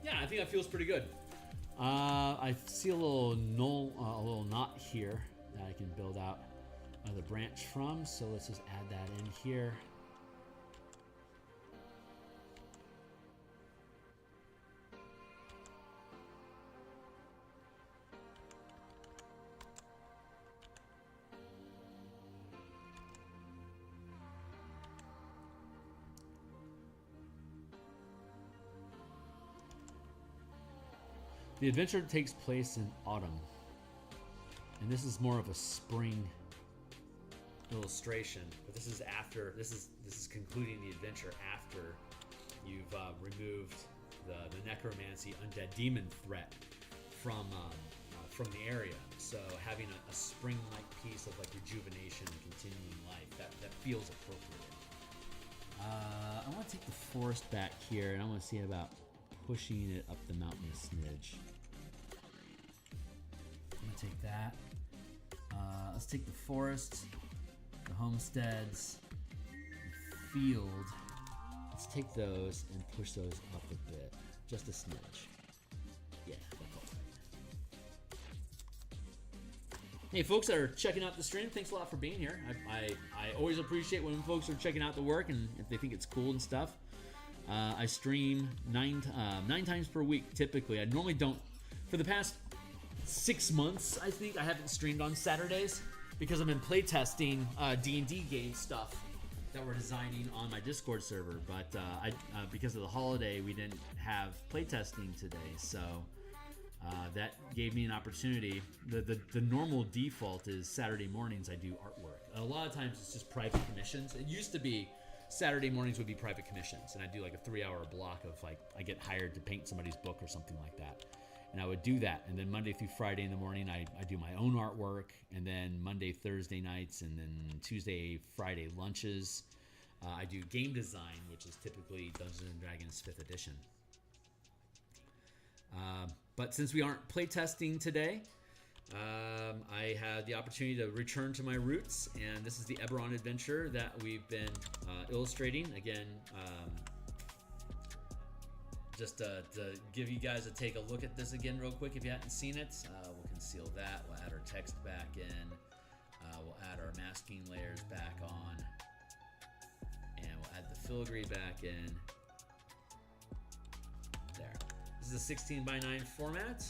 Yeah, I think that feels pretty good. I see a little knot here that I can build out the branch from. So let's just add that in here. The adventure takes place in autumn, and this is more of a spring illustration. But this is after this is concluding the adventure after you've removed the necromancy undead demon threat from the area. So having a spring-like piece of like rejuvenation and continuing life that feels appropriate. I want to take the forest back here, and I want to see about pushing it up the mountain a smidge. I'm gonna take that. Let's take the forest, the homesteads, the field. Let's take those and push those up a bit, just a smidge. Yeah, that's all right. Hey, folks that are checking out the stream, thanks a lot for being here. I always appreciate when folks are checking out the work and if they think it's cool and stuff. I stream nine times per week typically. I normally don't. For the past 6 months, I think, I haven't streamed on Saturdays because I've been playtesting D&D game stuff that we're designing on my Discord server. But because of the holiday, we didn't have playtesting today, so that gave me an opportunity. The normal default is Saturday mornings I do artwork. A lot of times it's just private commissions. It used to be Saturday mornings would be private commissions, and I do like a 3-hour block of like I get hired to paint somebody's book or something like that, and I would do that. And then Monday through Friday in the morning I do my own artwork, and then Monday, Thursday nights, and then Tuesday, Friday lunches I do game design, which is typically Dungeons and Dragons 5th edition. But since we aren't playtesting today, I had the opportunity to return to my roots, and this is the Eberron adventure that we've been illustrating. Again, just to give you guys a look at this again real quick if you hadn't seen it. We'll conceal that. We'll add our text back in. We'll add our masking layers back on. And we'll add the filigree back in. There. This is a 16:9 format.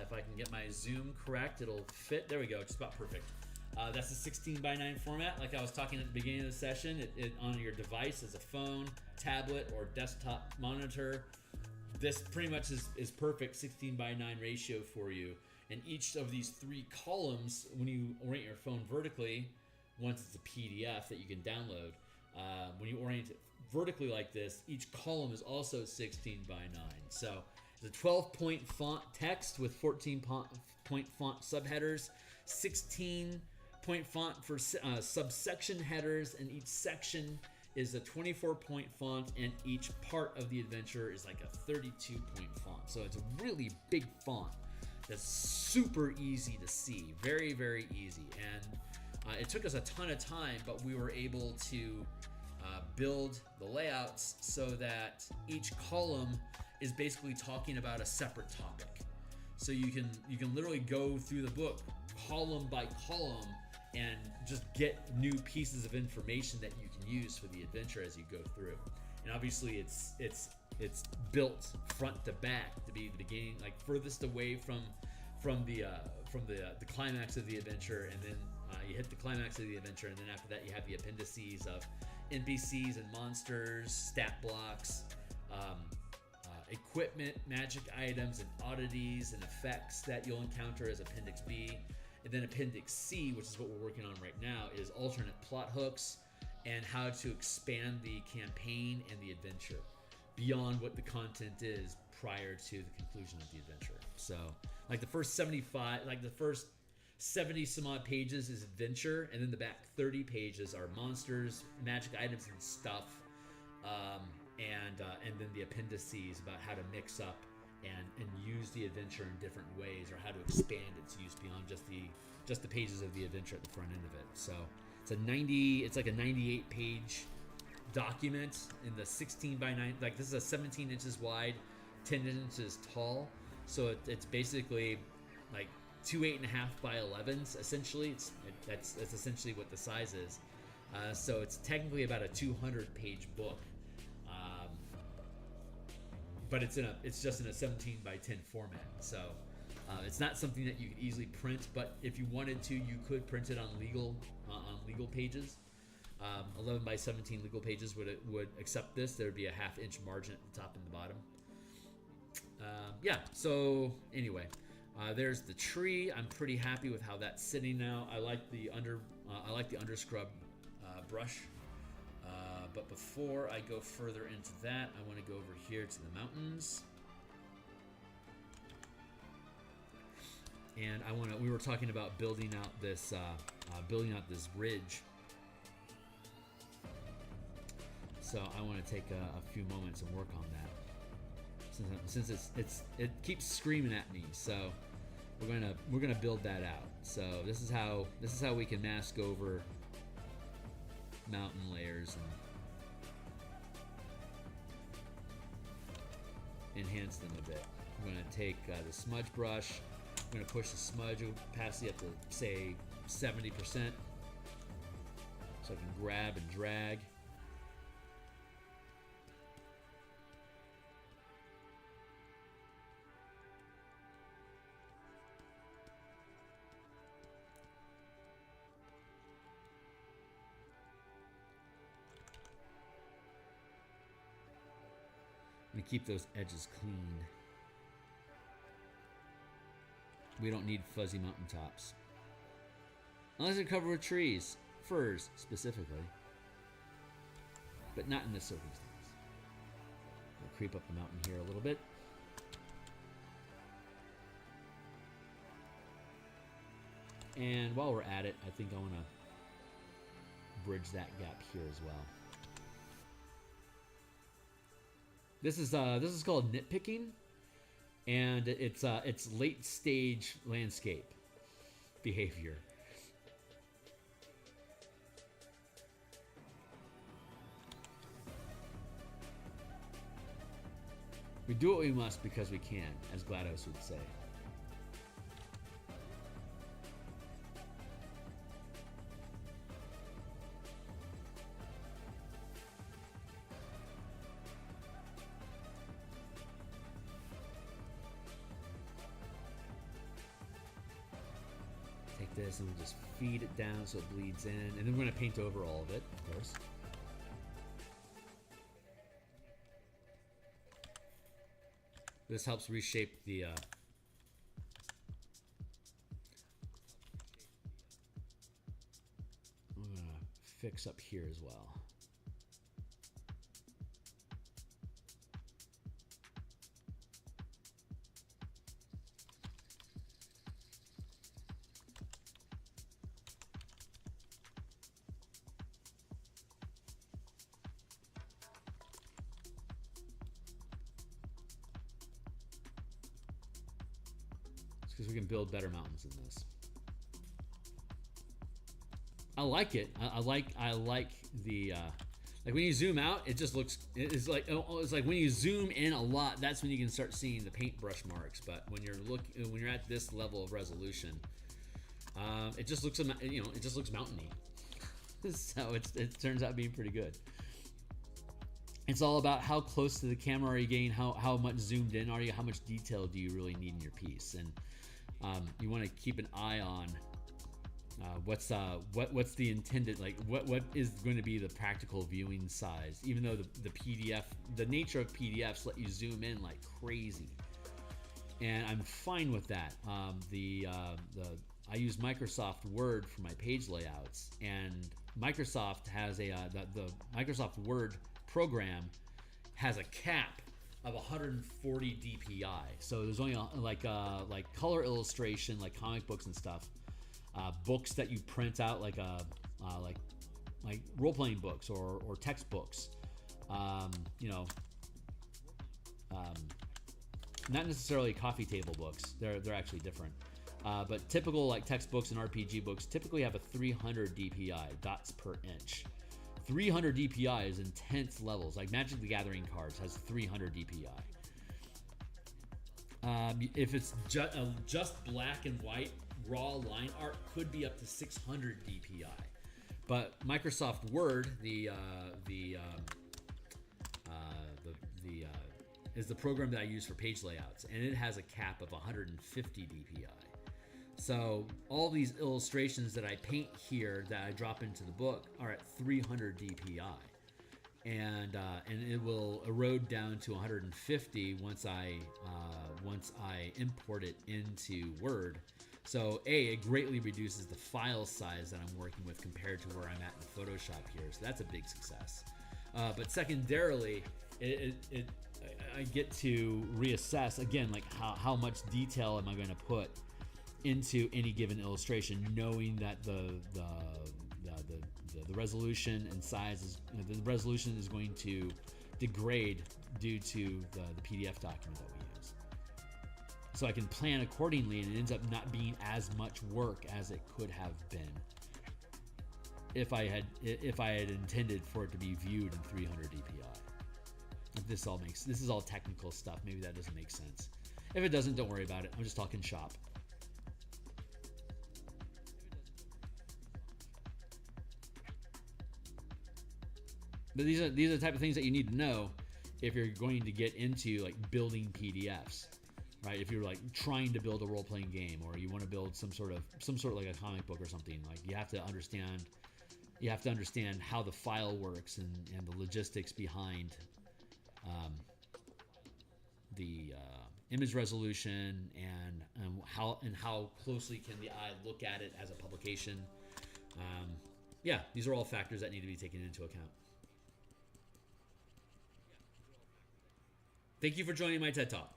If I can get my zoom correct, it'll fit. There we go, just about perfect. That's a 16:9 format, like I was talking at the beginning of the session. It on your device as a phone, tablet, or desktop monitor. This pretty much is perfect 16:9 ratio for you. And each of these 3 columns, when you orient your phone vertically, once it's a PDF that you can download, when you orient it vertically like this, each column is also 16:9. So it's a 12-point font text with 14-point font subheaders, 16-point font for subsection headers, and each section is a 24-point font, and each part of the adventure is like a 32-point font. So it's a really big font that's super easy to see, very, very easy. And it took us a ton of time, but we were able to build the layouts so that each column is basically talking about a separate topic. So you can literally go through the book column by column and just get new pieces of information that you can use for the adventure as you go through. And obviously it's built front to back to be the beginning, like furthest away from the climax of the adventure, and then you hit the climax of the adventure, and then after that you have the appendices of NPCs and monsters, stat blocks, equipment, magic items, and oddities and effects that you'll encounter as Appendix B. And then Appendix C, which is what we're working on right now, is alternate plot hooks and how to expand the campaign and the adventure beyond what the content is prior to the conclusion of the adventure. So, like the first 70 some odd pages is adventure, and then the back 30 pages are monsters, magic items, and stuff, and then the appendices about how to mix up and use the adventure in different ways, or how to expand its use beyond just the pages of the adventure at the front end of it. So it's like a 98 page document in the 16:9, like this is a 17 inches wide, 10 inches tall. So it's basically like 2 8.5 by 11s essentially. That's essentially what the size is. So it's technically about a 200 page book. But it's just in a 17 by 10 format. So it's not something that you could easily print, but if you wanted to, you could print it on legal pages. 11 by 17 legal pages would accept this. There would be a 1/2 inch margin at the top and the bottom. So anyway, there's the tree. I'm pretty happy with how that's sitting now. I like the underscrub brush. But before I go further into that, I want to go over here to the mountains. And we were talking about building out this ridge. So I want to take a few moments and work on that. Since it keeps screaming at me, so we're gonna build that out. So this is how we can mask over mountain layers and enhance them a bit. I'm going to take the smudge brush. I'm going to push the smudge opacity up to, say, 70%. So I can grab and drag. And keep those edges clean. We don't need fuzzy mountaintops. Unless they're covered with trees, firs specifically. But not in this circumstance. We'll creep up the mountain here a little bit. And while we're at it, I think I want to bridge that gap here as well. This is called nitpicking, and it's late stage landscape behavior. We do what we must because we can, as GLaDOS would say. like this, and we'll just feed it down so it bleeds in, and then we're gonna paint over all of it, of course. This helps reshape the I'm gonna fix up here as well. Because we can build better mountains in this. I like it. I like the like when you zoom out, it just looks. It's like when you zoom in a lot. That's when you can start seeing the paintbrush marks. But when you're at this level of resolution, it just looks it just looks mountainy. So it turns out being pretty good. It's all about how close to the camera are you getting, how much zoomed in are you, how much detail do you really need in your piece, and you want to keep an eye on what's the intended, like what is going to be the practical viewing size. Even though the PDF, the nature of PDFs let you zoom in like crazy, and I'm fine with that. I use Microsoft Word for my page layouts, and Microsoft has the Microsoft Word program has a cap of 140 DPI. So there's only like color illustration, like comic books and stuff, books that you print out, like role-playing books or textbooks. Not necessarily coffee table books. They're actually different. But typical like textbooks and RPG books typically have a 300 DPI, dots per inch. 300 DPI is intense levels. Like Magic the Gathering cards has 300 DPI. If it's just black and white, raw line art could be up to 600 DPI. But Microsoft Word, is the program that I use for page layouts, and it has a cap of 150 DPI. So all these illustrations that I paint here that I drop into the book are at 300 DPI, and it will erode down to 150 once I import it into Word. So it greatly reduces the file size that I'm working with compared to where I'm at in Photoshop here. So that's a big success. But secondarily, I get to reassess again, like how much detail am I going to put into any given illustration, knowing that the resolution and size is, the resolution is going to degrade due to the PDF document that we use. So I can plan accordingly, and it ends up not being as much work as it could have been if I had intended for it to be viewed in 300 DPI. If this is all technical stuff. Maybe that doesn't make sense. If it doesn't, don't worry about it. I'm just talking shop. But these are the type of things that you need to know if you're going to get into like building PDFs, right? If you're like trying to build a role-playing game, or you want to build some sort of like a comic book or something, like you have to understand how the file works and the logistics behind the image resolution and how closely can the eye look at it as a publication. These are all factors that need to be taken into account. Thank you for joining my TED Talk.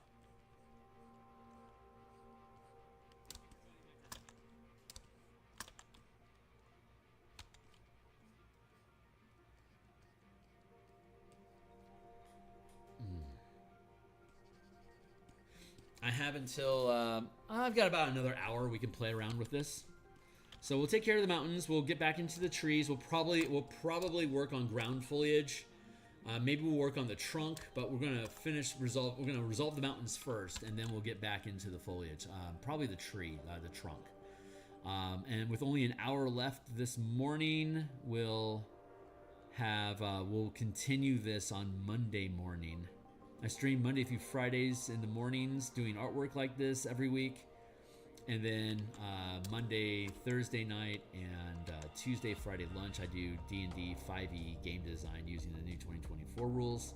I have until I've got about another hour we can play around with this. So we'll take care of the mountains. We'll get back into the trees. We'll probably work on ground foliage. Maybe we'll work on the trunk, but we're gonna resolve the mountains first, and then we'll get back into the foliage. Probably the tree, the trunk. And with only an hour left this morning, we'll continue this on Monday morning. I stream Monday through Fridays in the mornings, doing artwork like this every week. And then Monday, Thursday night, and Tuesday, Friday lunch, I do D&D 5e game design using the new 2024 rules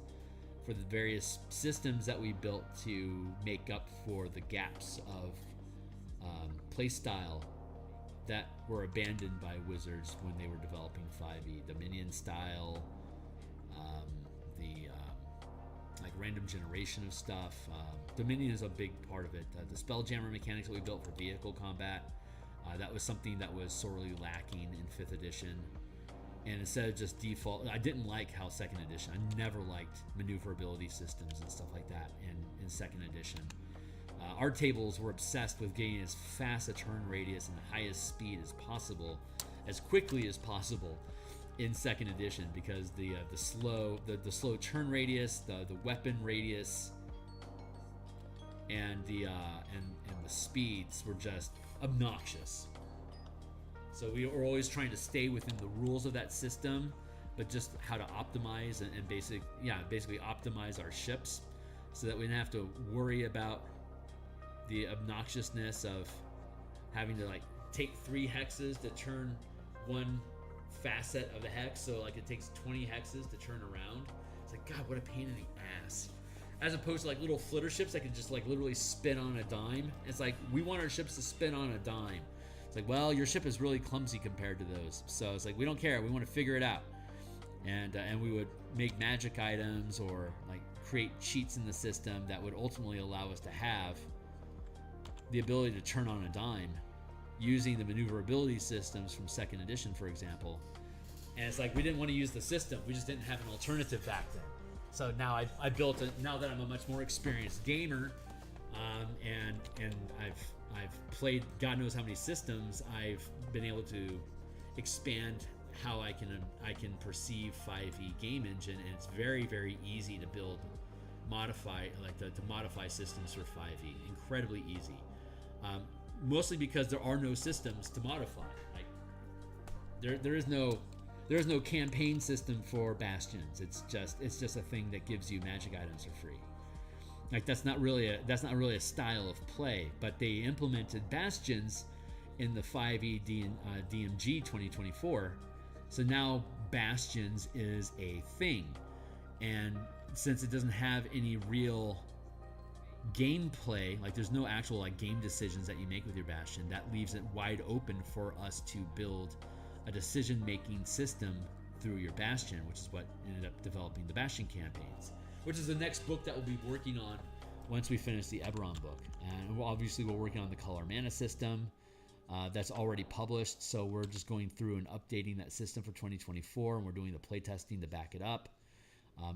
for the various systems that we built to make up for the gaps of playstyle that were abandoned by Wizards when they were developing 5e. Dominion style, like random generation of stuff. Dominion is a big part of it. The Spelljammer mechanics that we built for vehicle combat, that was something that was sorely lacking in 5th edition. And instead of just default, I didn't like how 2nd edition, I never liked maneuverability systems and stuff like that in 2nd edition. Our tables were obsessed with getting as fast a turn radius and the highest speed as possible, as quickly as possible in 2nd edition, because the slow turn radius, the weapon radius, and the speeds were just obnoxious. So we were always trying to stay within the rules of that system, but just how to optimize and basically optimize our ships so that we didn't have to worry about the obnoxiousness of having to like take 3 hexes to turn one facet of the hex. So like it takes 20 hexes to turn around. It's like, God, what a pain in the ass. As opposed to like little flitter ships that can just like literally spin on a dime. It's like, we want our ships to spin on a dime. It's like, well, your ship is really clumsy compared to those. So it's like, we don't care. We want to figure it out. And we would make magic items or like create cheats in the system that would ultimately allow us to have the ability to turn on a dime using the maneuverability systems from 2nd edition, for example. And it's like, we didn't want to use the system. We just didn't have an alternative back then. So now I built it. Now that I'm a much more experienced gamer, and I've played God knows how many systems, I've been able to expand how I can perceive 5e game engine, and it's very, very easy to build, modify, like to modify systems for 5e. Incredibly easy. Mostly because there are no systems to modify. Like there is no campaign system for bastions. It's just a thing that gives you magic items for free. Like that's not really a style of play, but they implemented bastions in the 5e DMG 2024. So now bastions is a thing, and since it doesn't have any real gameplay, like there's no actual like game decisions that you make with your bastion, that leaves it wide open for us to build a decision-making system through your bastion, which is what ended up developing the bastion campaigns, which is the next book that we'll be working on once we finish the Eberron book. And obviously we're working on the color mana system that's already published, so we're just going through and updating that system for 2024, and we're doing the playtesting to back it up.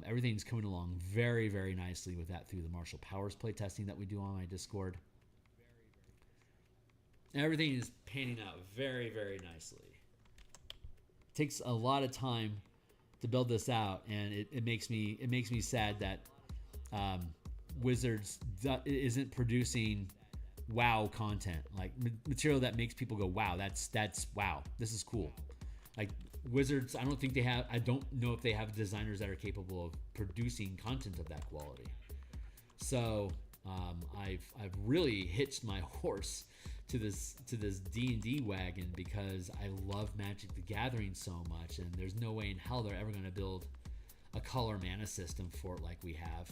Everything's coming along very, very nicely with that through the Martial Powers playtesting that we do on my Discord. Everything is panning out very, very nicely. It takes a lot of time to build this out, and it makes me sad that Wizards isn't producing WoW content, like material that makes people go, wow, that's wow, this is cool. Like Wizards, I don't know if they have designers that are capable of producing content of that quality. So I've really hitched my horse to this D&D wagon because I love Magic the Gathering so much, and there's no way in hell they're ever going to build a color mana system for it like we have.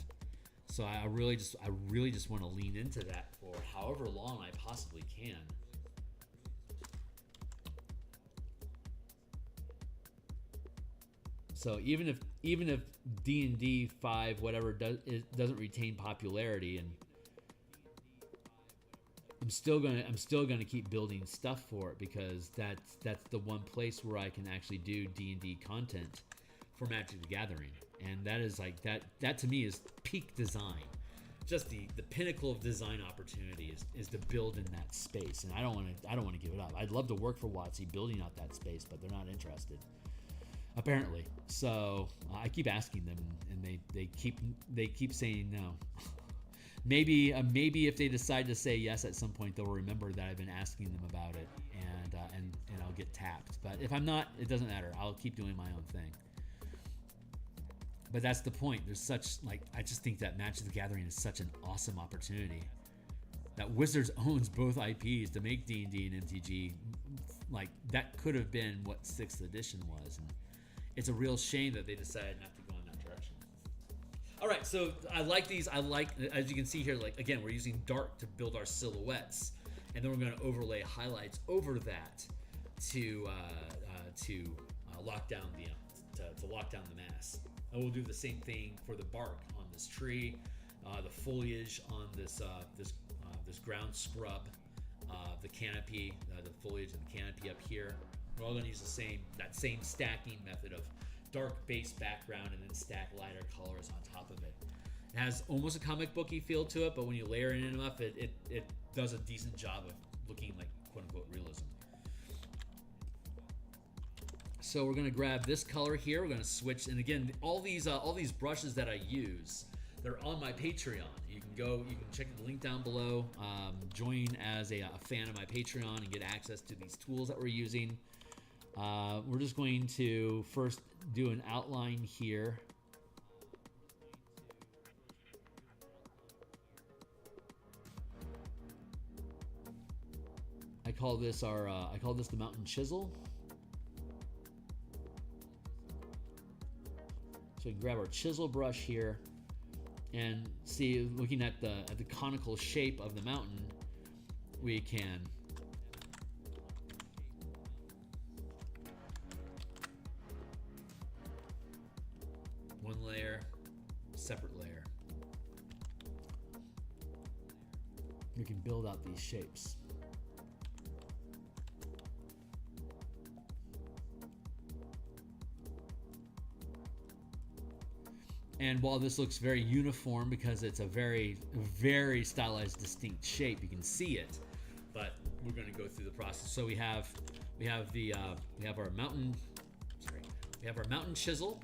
So I really just want to lean into that for however long I possibly can. So even if D&D 5 whatever doesn't retain popularity, and I'm still gonna keep building stuff for it, because that's the one place where I can actually do D&D content for Magic the Gathering, and that is like that to me is peak design. Just the pinnacle of design opportunity is to build in that space, and I don't want to give it up. I'd love to work for WotC building out that space, but they're not interested, apparently. So I keep asking them, and they keep saying no. Maybe if they decide to say yes at some point, they'll remember that I've been asking them about it, and I'll get tapped. But if I'm not, it doesn't matter. I'll keep doing my own thing. But that's the point. There's such, like, I just think that Magic the Gathering is such an awesome opportunity that Wizards owns both IPs to make D&D and MTG. Like, that could have been what 6th edition was, and it's a real shame that they decided not to go in that direction. All right, so I like these. I like, as you can see here, like, again, we're using dark to build our silhouettes, and then we're going to overlay highlights over that to lock down to lock down the mass. And we'll do the same thing for the bark on this tree, the foliage on this ground scrub, the canopy, the foliage and the canopy up here. We're all going to use that same stacking method of dark base background and then stack lighter colors on top of it. It has almost a comic booky feel to it, but when you layer in enough, it does a decent job of looking like quote unquote realism. So we're going to grab this color here. We're going to switch, and again, all these brushes that I use, they're on my Patreon. You can check the link down below. Join as a fan of my Patreon and get access to these tools that we're using. We're just going to first do an outline here. I call this the mountain chisel. So we can grab our chisel brush here and see, looking at the conical shape of the mountain, we can one layer, separate layer. We can build out these shapes. And while this looks very uniform because it's a very, very stylized, distinct shape, you can see it. But we're going to go through the process. So we have our mountain chisel,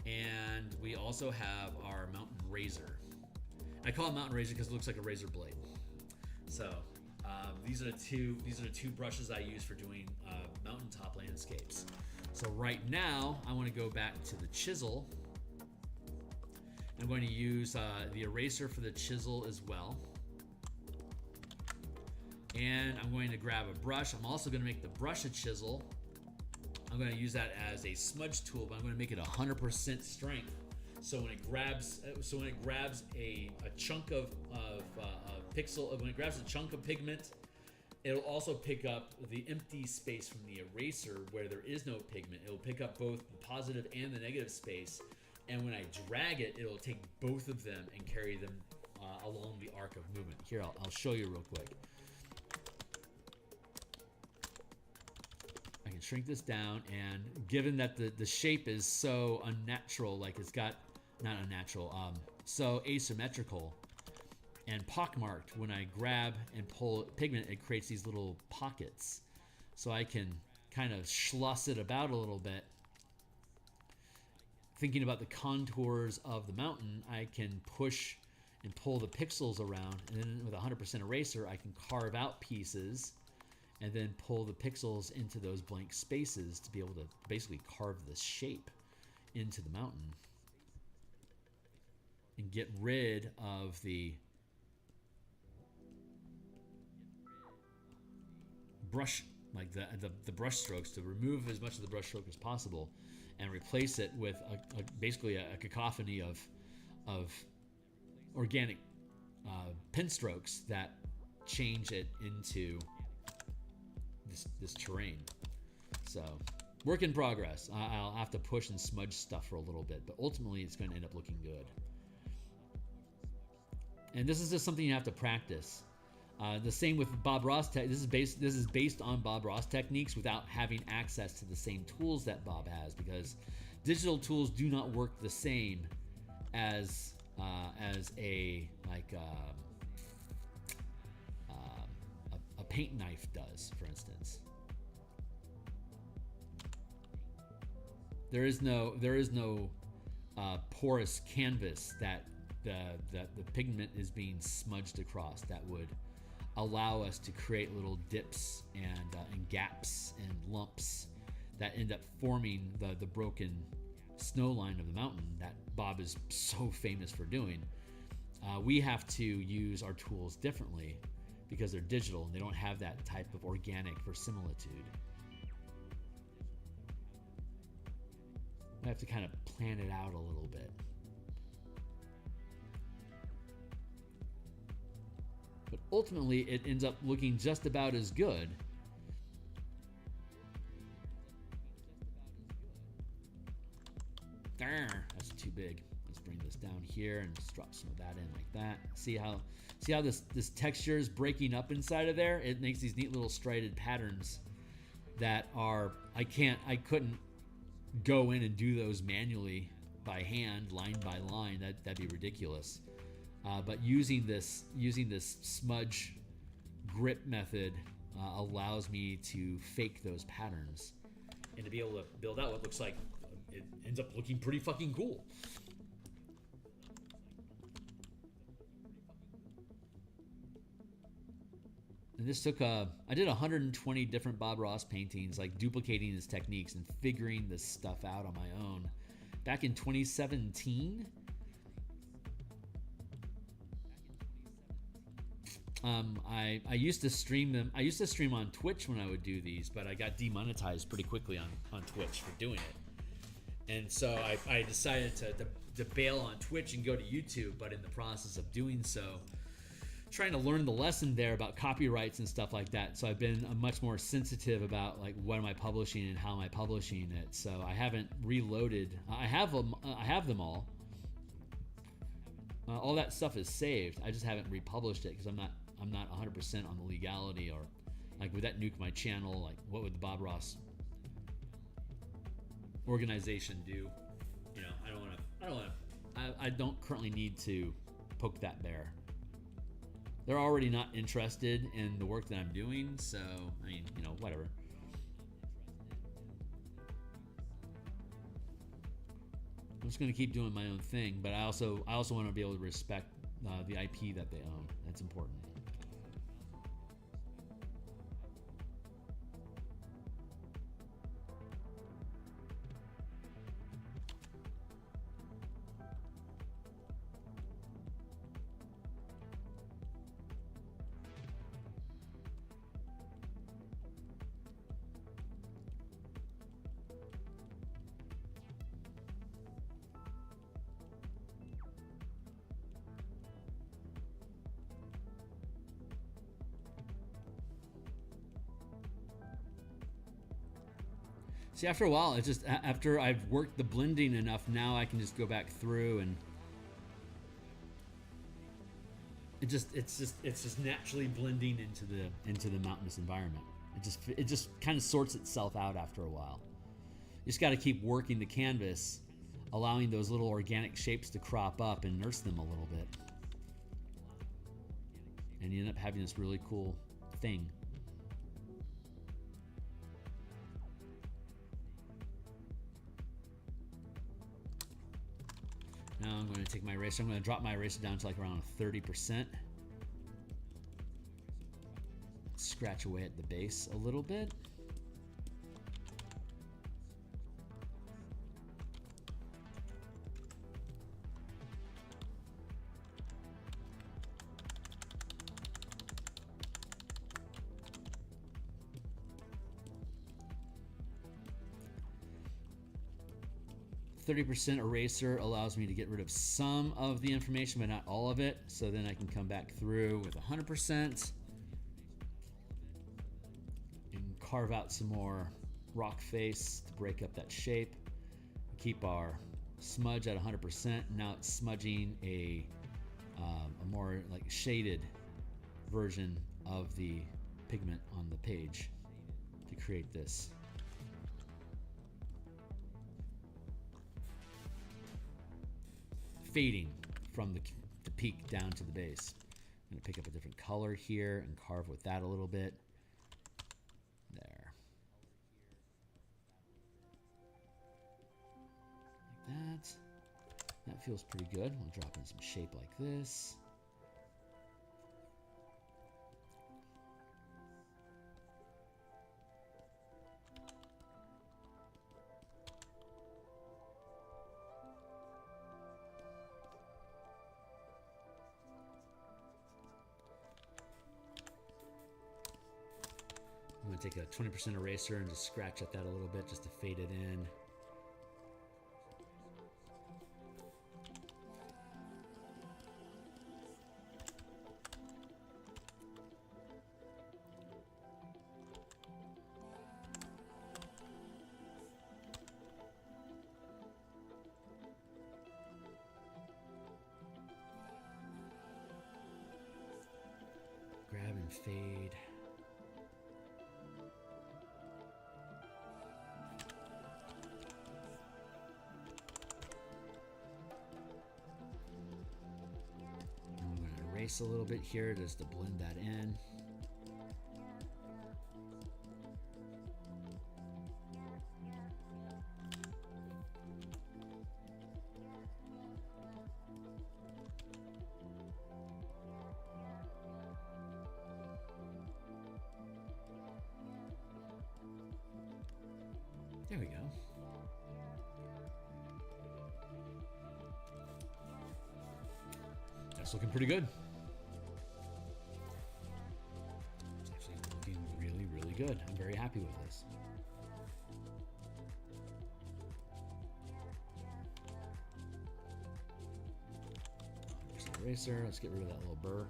and we also have our mountain razor. I call it mountain razor because it looks like a razor blade. So these are the two brushes I use for doing mountaintop landscapes. So right now I want to go back to the chisel. I'm going to use the eraser for the chisel as well. And I'm going to grab a brush. I'm also going to make the brush a chisel. I'm going to use that as a smudge tool, but I'm going to make it 100% strength. So when it grabs a chunk of pixel, when it grabs a chunk of pigment, it'll also pick up the empty space from the eraser where there is no pigment. It'll pick up both the positive and the negative space. And when I drag it, it'll take both of them and carry them along the arc of movement. Here, I'll show you real quick. I can shrink this down, and given that the shape is so unnatural, like it's got, not unnatural, so asymmetrical and pockmarked, when I grab and pull pigment, it creates these little pockets. So I can kind of schloss it about a little bit. Thinking about the contours of the mountain, I can push and pull the pixels around, and then with 100% eraser, I can carve out pieces and then pull the pixels into those blank spaces to be able to basically carve this shape into the mountain and get rid of the brush, like the brush strokes, to remove as much of the brush stroke as possible and replace it with basically a cacophony of organic pen strokes that change it into this terrain. So work in progress. I'll have to push and smudge stuff for a little bit, but ultimately it's going to end up looking good. And this is just something you have to practice. The same with Bob Ross. This is based on Bob Ross techniques without having access to the same tools that Bob has, because digital tools do not work the same as a paint knife does, for instance. There is no porous canvas that the pigment is being smudged across that would allow us to create little dips and gaps and lumps that end up forming the broken snow line of the mountain that Bob is so famous for doing. we have to use our tools differently because they're digital and they don't have that type of organic verisimilitude. I have to kind of plan it out a little bit. But ultimately, it ends up looking just about as good. That's too big. Let's bring this down here and just drop some of that in like that. See how this texture is breaking up inside of there? It makes these neat little striated patterns that are I couldn't go in and do those manually by hand, line by line. That'd be ridiculous. But using this smudge grip method allows me to fake those patterns and to be able to build out what looks like it ends up looking pretty fucking cool. And this took I did 120 different Bob Ross paintings, like duplicating his techniques and figuring this stuff out on my own. Back in 2017, I used to stream them. I used to stream on Twitch when I would do these, but I got demonetized pretty quickly on Twitch for doing it. And so I decided to bail on Twitch and go to YouTube, but in the process of doing so, trying to learn the lesson there about copyrights and stuff like that. So I've been much more sensitive about like what am I publishing and how am I publishing it. So I haven't reloaded. I have them all. All that stuff is saved. I just haven't republished it because I'm not 100% on the legality, or like would that nuke my channel? Like what would the Bob Ross organization do? You know, I don't currently need to poke that bear. They're already not interested in the work that I'm doing, so I mean, you know, whatever. I'm just going to keep doing my own thing, but I also want to be able to respect the IP that they own. That's important. See, after a while, it's just after I've worked the blending enough, now I can just go back through and it's just naturally blending into the mountainous environment. It just kind of sorts itself out after a while. You just got to keep working the canvas, allowing those little organic shapes to crop up and nurse them a little bit, and you end up having this really cool thing. Now I'm going to take my eraser. I'm going to drop my eraser down to like around 30%. Scratch away at the base a little bit. %30 eraser allows me to get rid of some of the information, but not all of it. So then I can come back through with 100% and carve out some more rock face to break up that shape. Keep our smudge at 100%. Now it's smudging a more like shaded version of the pigment on the page to create this. Fading from the peak down to the base. I'm going to pick up a different color here and carve with that a little bit. There. Like that. That feels pretty good. We'll drop in some shape like this. take a 20% eraser and just scratch at that a little bit just to fade it in. Grab and fade. I'm going to erase a little bit here just to blend that in. There we go. That's looking pretty good. It's actually looking really, really good. I'm very happy with this. There's the eraser. Let's get rid of that little burr.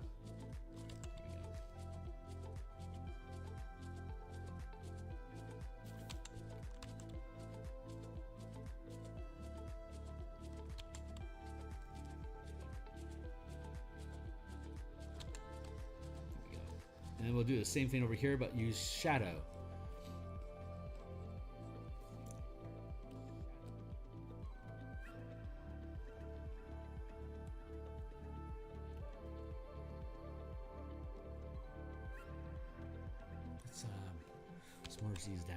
And we'll do the same thing over here, but use shadow. Let's merge these down.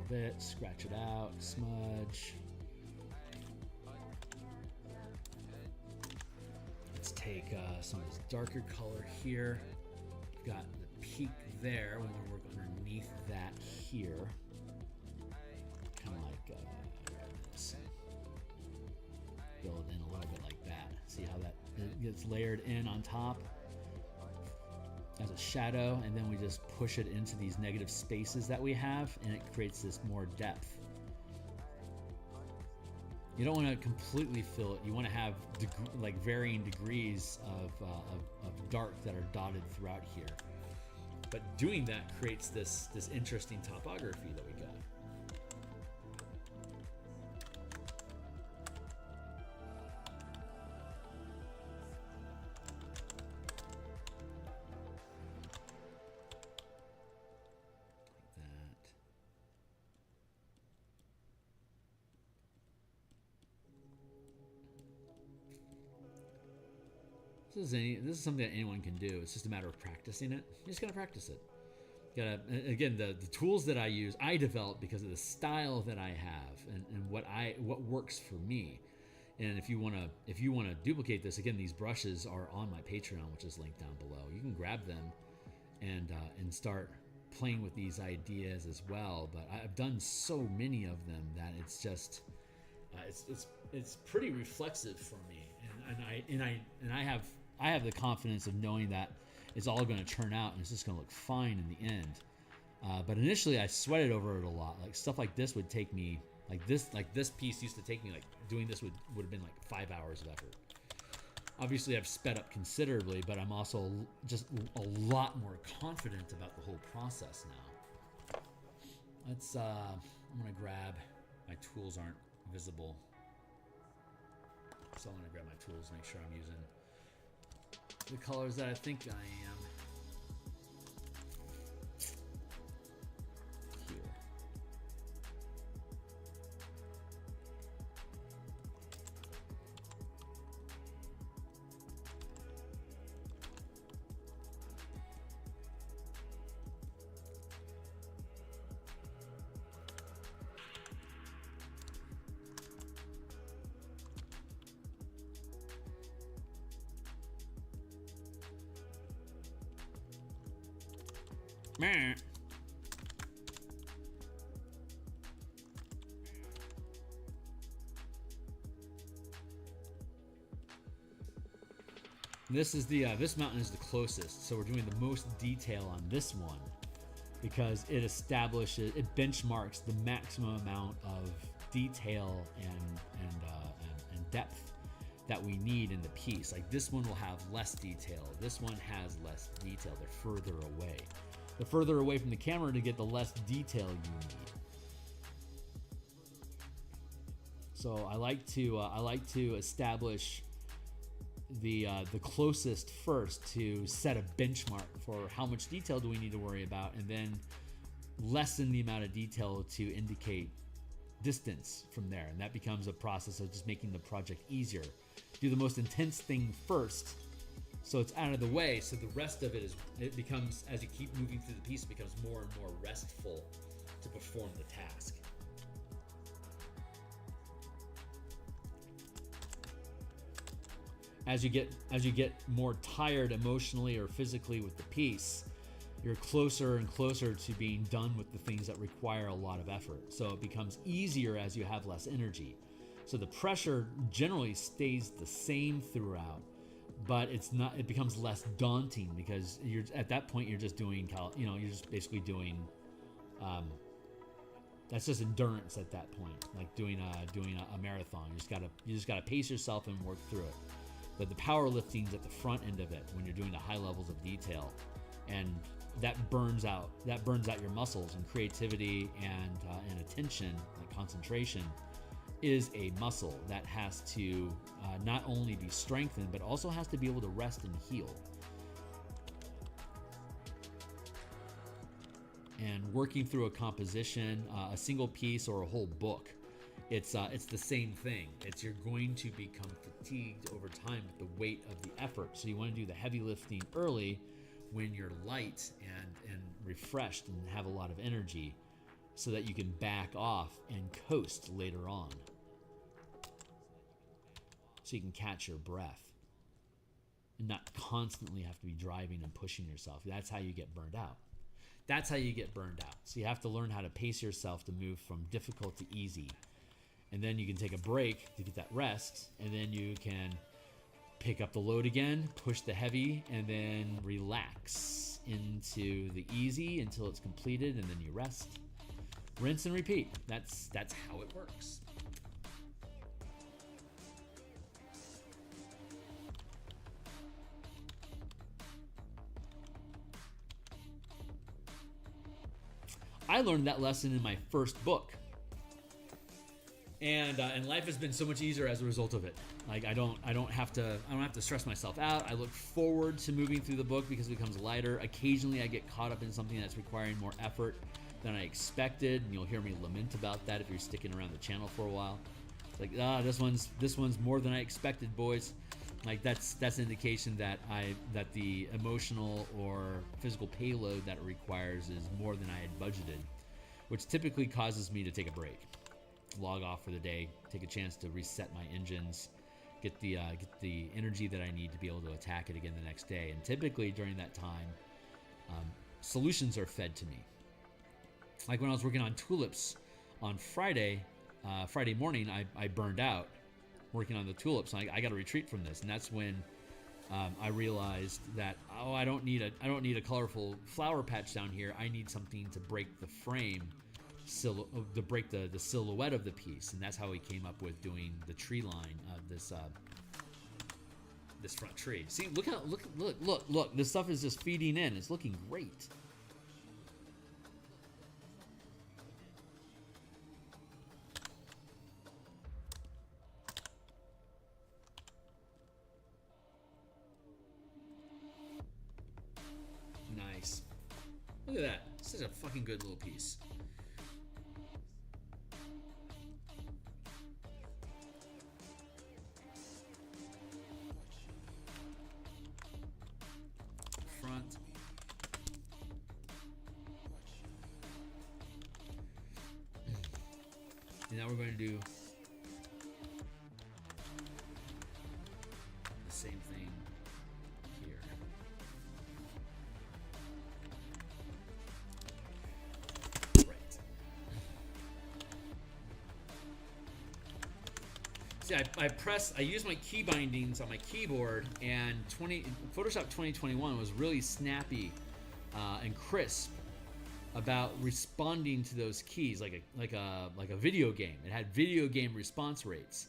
Bit, scratch it out, smudge. Let's take some of this darker color here. We've got the peak there. We're going to work underneath that here. Kind of like this. Build in a little bit like that. See how that gets layered in on top as a shadow, and then we just push it into these negative spaces that we have, and it creates this more depth. You don't want to completely fill it. You want to have like varying degrees of dark that are dotted throughout here. But doing that creates this interesting topography that we got. This is something that anyone can do. It's just a matter of practicing it. You just gotta practice it. Again, the tools that I use, I developed because of the style that I have and what works for me. And if you wanna duplicate this, again, these brushes are on my Patreon, which is linked down below. You can grab them and start playing with these ideas as well. But I've done so many of them that it's just it's pretty reflexive for me, and I have the confidence of knowing that it's all going to turn out and it's just going to look fine in the end. But initially I sweated over it a lot. Like stuff like this would take me, like this piece used to take me, like doing this would have been like 5 hours of effort. Obviously I've sped up considerably, but I'm also just a lot more confident about the whole process now. Let's, I'm going to grab, my tools aren't visible. So I'm going to grab my tools, make sure I'm using the colors that I think I am. Here. Meh. This is the this mountain is the closest, so we're doing the most detail on this one because it establishes, it benchmarks the maximum amount of detail and depth that we need in the piece. Like this one will have less detail. This one has less detail. They're further away. The further away from the camera to get the less detail you need. So I like to establish the closest first to set a benchmark for how much detail do we need to worry about, and then lessen the amount of detail to indicate distance from there. And that becomes a process of just making the project easier. Do the most intense thing first, so it's out of the way, so the rest of it becomes, as you keep moving through the piece, it becomes more and more restful to perform the task. As you get more tired emotionally or physically with the piece, you're closer and closer to being done with the things that require a lot of effort. So it becomes easier as you have less energy. So the pressure generally stays the same throughout, but it becomes less daunting because you're at that point you're just doing, you're just basically doing, that's just endurance at that point, like doing a marathon. You just gotta pace yourself and work through it. But the powerlifting's at the front end of it when you're doing the high levels of detail, and that burns out your muscles. And creativity and attention, like concentration, is a muscle that has to not only be strengthened but also has to be able to rest and heal. And working through a composition, a single piece or a whole book, it's the same thing. You're going to become fatigued over time with the weight of the effort. So you want to do the heavy lifting early when you're light and refreshed and have a lot of energy, so that you can back off and coast later on. So you can catch your breath and not constantly have to be driving and pushing yourself. That's how you get burned out. So you have to learn how to pace yourself to move from difficult to easy. And then you can take a break to get that rest, and then you can pick up the load again, push the heavy, and then relax into the easy until it's completed, and then you rest. Rinse and repeat. That's how it works. I learned that lesson in my first book. And life has been so much easier as a result of it. Like I don't have to stress myself out. I look forward to moving through the book because it becomes lighter. Occasionally I get caught up in something that's requiring more effort than I expected, and you'll hear me lament about that if you're sticking around the channel for a while. It's like, this one's more than I expected, boys. Like that's an indication that the emotional or physical payload that it requires is more than I had budgeted, which typically causes me to take a break. Log off for the day, take a chance to reset my engines, get the energy that I need to be able to attack it again the next day. And typically during that time, solutions are fed to me. Like when I was working on tulips on Friday morning, I burned out working on the tulips. I got to retreat from this, and that's when I realized that I don't need a colorful flower patch down here. I need something to break the frame. To break the silhouette of the piece, and that's how we came up with doing the tree line of this front tree. See, look! This stuff is just feeding in. It's looking great. Nice. Look at that. This is a fucking good little piece. Front. And now we're going to do the same thing here. see, I use my key bindings on my keyboard, and Photoshop 2021 was really snappy and crisp about responding to those keys like a video game. It had video game response rates.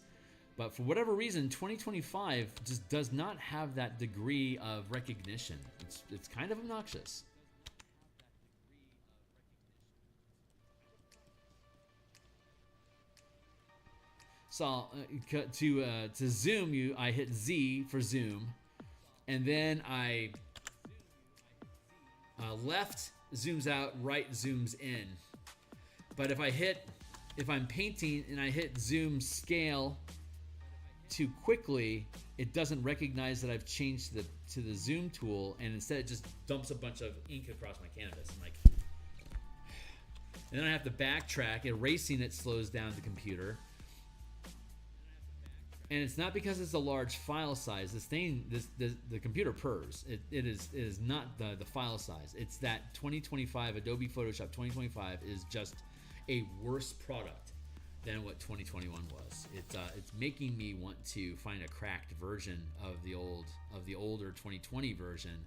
But for whatever reason, 2025 just does not have that degree of recognition. It's kind of obnoxious. So to zoom, I hit Z for zoom, and then I left zooms out, right zooms in. But if I'm painting and I hit zoom scale too quickly, it doesn't recognize that I've changed to the zoom tool, and instead it just dumps a bunch of ink across my canvas. And then I have to backtrack. Erasing it slows down the computer. And it's not because it's a large file size. The computer purrs. It is not the file size. It's that 2025 Adobe Photoshop 2025 is just a worse product than what 2021 was. It's making me want to find a cracked version of the older 2020 version,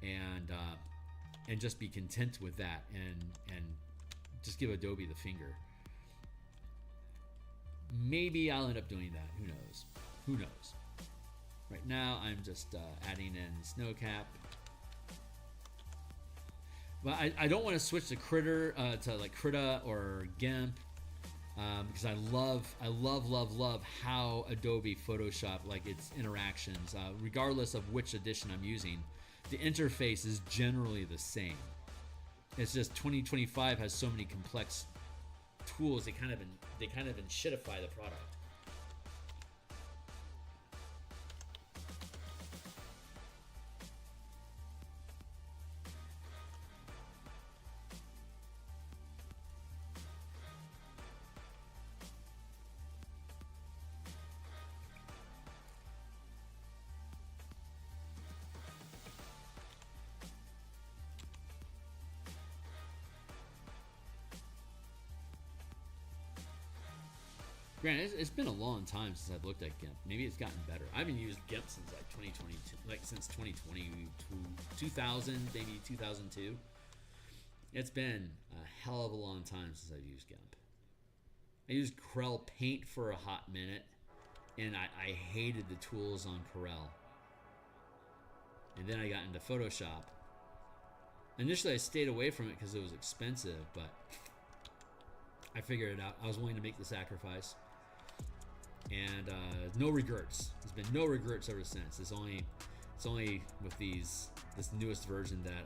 and just be content with that, and just give Adobe the finger. Maybe I'll end up doing that. Who knows? Who knows? Right now, I'm just adding in snowcap. But I don't want to switch to Critter to like Krita or GIMP, because I love how Adobe Photoshop, like its interactions, regardless of which edition I'm using, the interface is generally the same. It's just 2025 has so many complex tools, they kind of shitify the product. Granted, it's been a long time since I've looked at GIMP. Maybe it's gotten better. I haven't used GIMP since like 2022, like since 2020, 2000, maybe 2002. It's been a hell of a long time since I've used GIMP. I used Corel Paint for a hot minute, and I hated the tools on Corel. And then I got into Photoshop. Initially, I stayed away from it because it was expensive, but I figured it out. I was willing to make the sacrifice. And no regrets. There's been no regrets ever since. It's only with this newest version that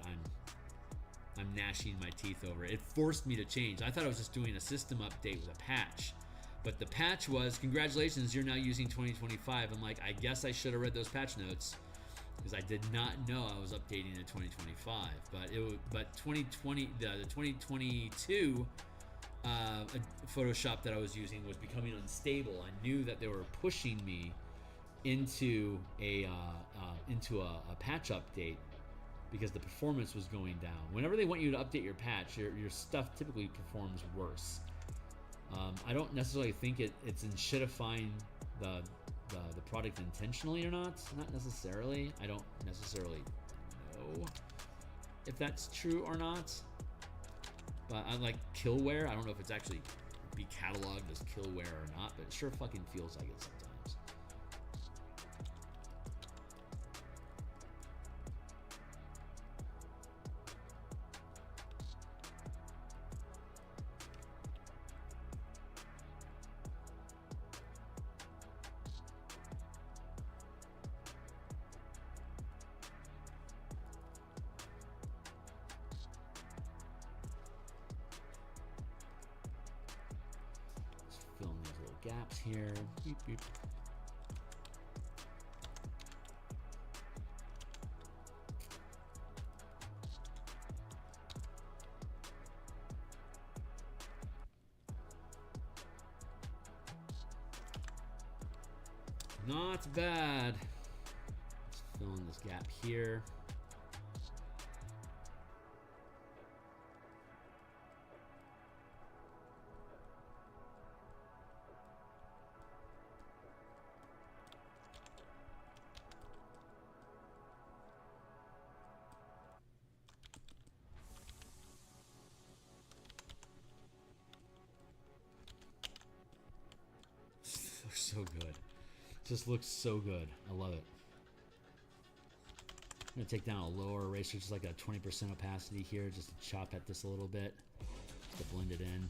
I'm gnashing my teeth over. It forced me to change. I thought I was just doing a system update with a patch, but the patch was, congratulations, you're now using 2025. I'm like, I guess I should have read those patch notes, because I did not know I was updating to 2025. But 2020, the 2022. Photoshop that I was using was becoming unstable. I knew that they were pushing me into a patch update because the performance was going down. Whenever they want you to update your patch, your stuff typically performs worse. I don't necessarily think it's in shitifying the product intentionally or not. Not necessarily. I don't necessarily know if that's true or not. But I like killware. I don't know if it's actually be cataloged as killware or not, but it sure fucking feels like it sometimes. Fill in these little gaps here. Beep, beep. Not bad. Let's fill in this gap here. Just looks so good. I love it. I'm going to take down a lower eraser, just like a 20% opacity here, just to chop at this a little bit, just to blend it in.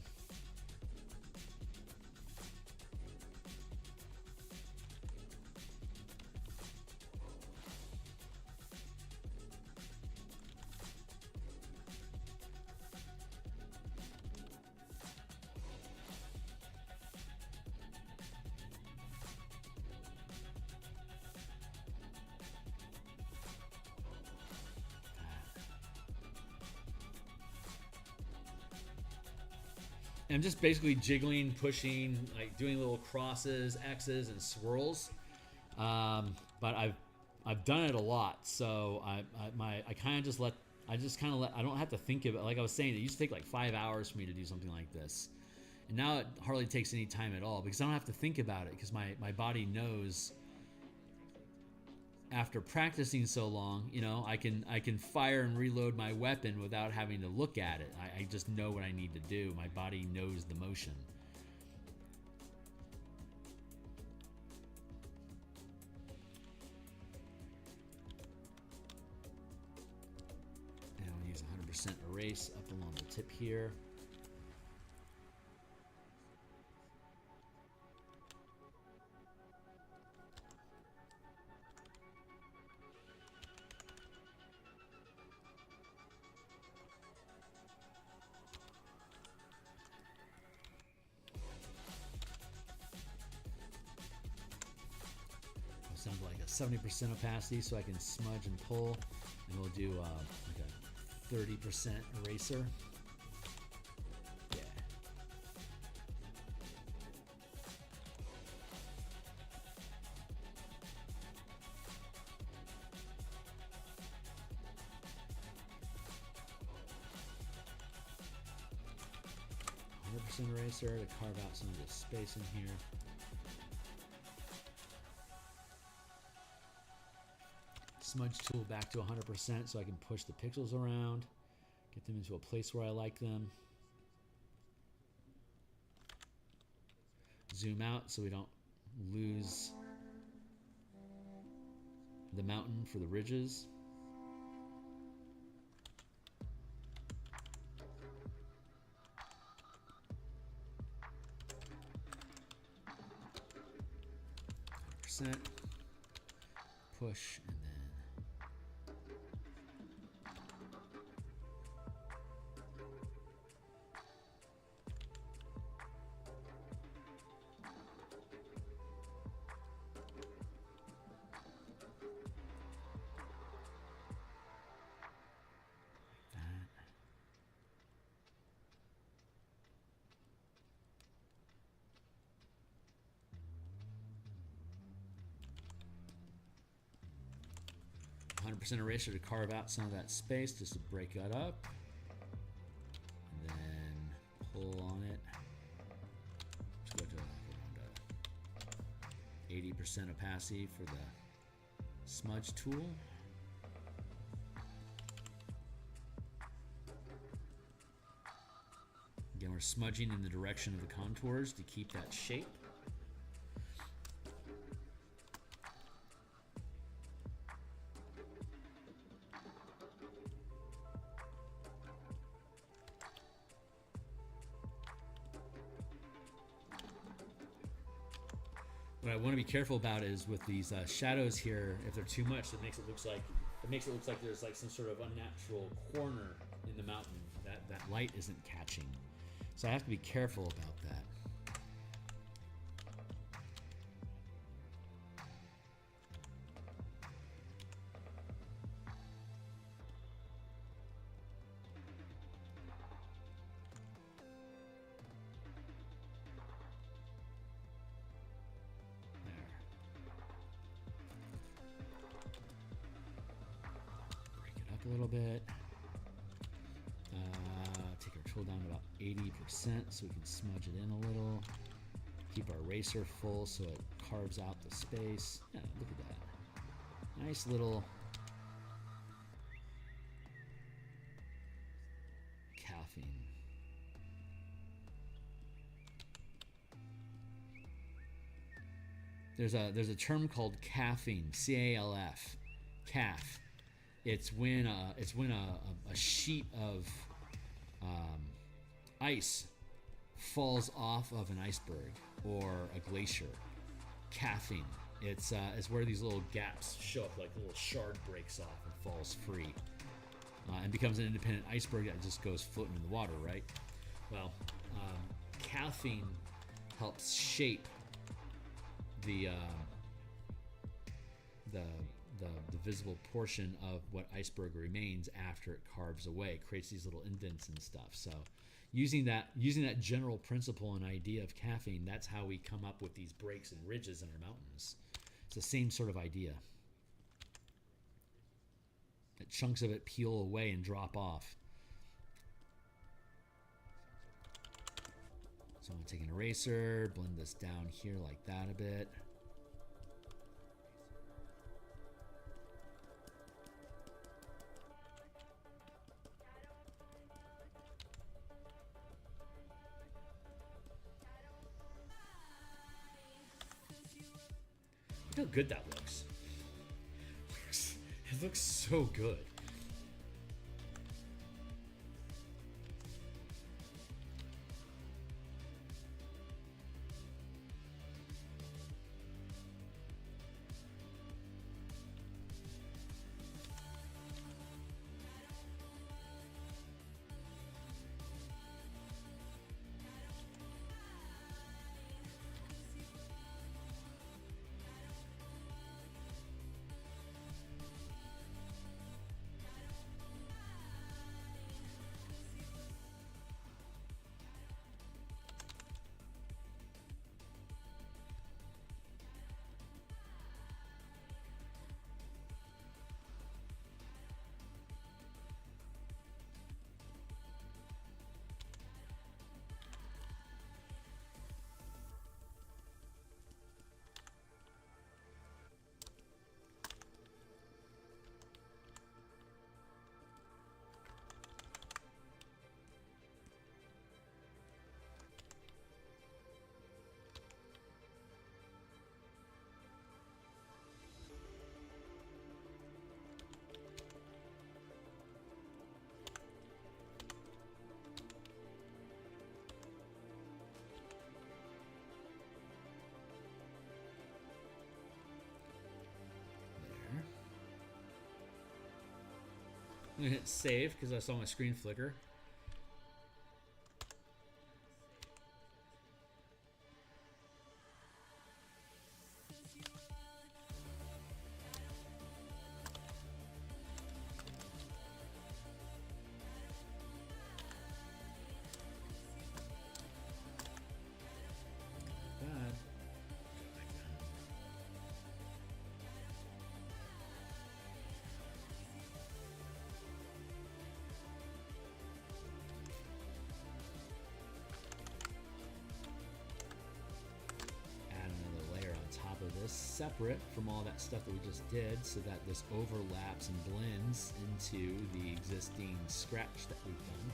I'm just basically jiggling, pushing, like doing little crosses, X's, and swirls. But I've done it a lot, so I kind of just let. I don't have to think of it. Like I was saying, it used to take like 5 hours for me to do something like this, and now it hardly takes any time at all because I don't have to think about it because my body knows. After practicing so long, you know, I can fire and reload my weapon without having to look at it. I just know what I need to do. My body knows the motion. Now we use 100% erase up along the tip here. Sounds like a 70% opacity, so I can smudge and pull, and we'll do like a 30% eraser. Yeah. Eraser to carve out some of the space in here. Smudge tool back to 100% so I can push the pixels around, get them into a place where I like them. Zoom out so we don't lose the mountain for the ridges. Push and then eraser to carve out some of that space just to break that up. And then pull on it. Let's go to around 80% opacity for the smudge tool. Again, we're smudging in the direction of the contours to keep that shape. What I want to be careful about is with these shadows here. If they're too much, it makes it look like there's like some sort of unnatural corner in the mountain that light isn't catching. So I have to be careful about that. A little bit. Take our tool down to about 80% so we can smudge it in a little. Keep our eraser full so it carves out the space. Yeah, look at that. Nice little calving. there's a term called calfing, C-A-L-F, calf. It's when a sheet of ice falls off of an iceberg or a glacier. Calfing. It's where these little gaps show up, like a little shard breaks off and falls free, and becomes an independent iceberg that just goes floating in the water, right? Well, calfing helps shape the visible portion of what iceberg remains after it carves away, creates these little indents and stuff. So using that general principle and idea of calfing, that's how we come up with these breaks and ridges in our mountains. It's the same sort of idea. That chunks of it peel away and drop off. So I'm going to take an eraser, blend this down here like that a bit. Look how good that looks. It looks so good. I'm going to hit save because I saw my screen flicker. Separate from all that stuff that we just did, so that this overlaps and blends into the existing scratch that we've done.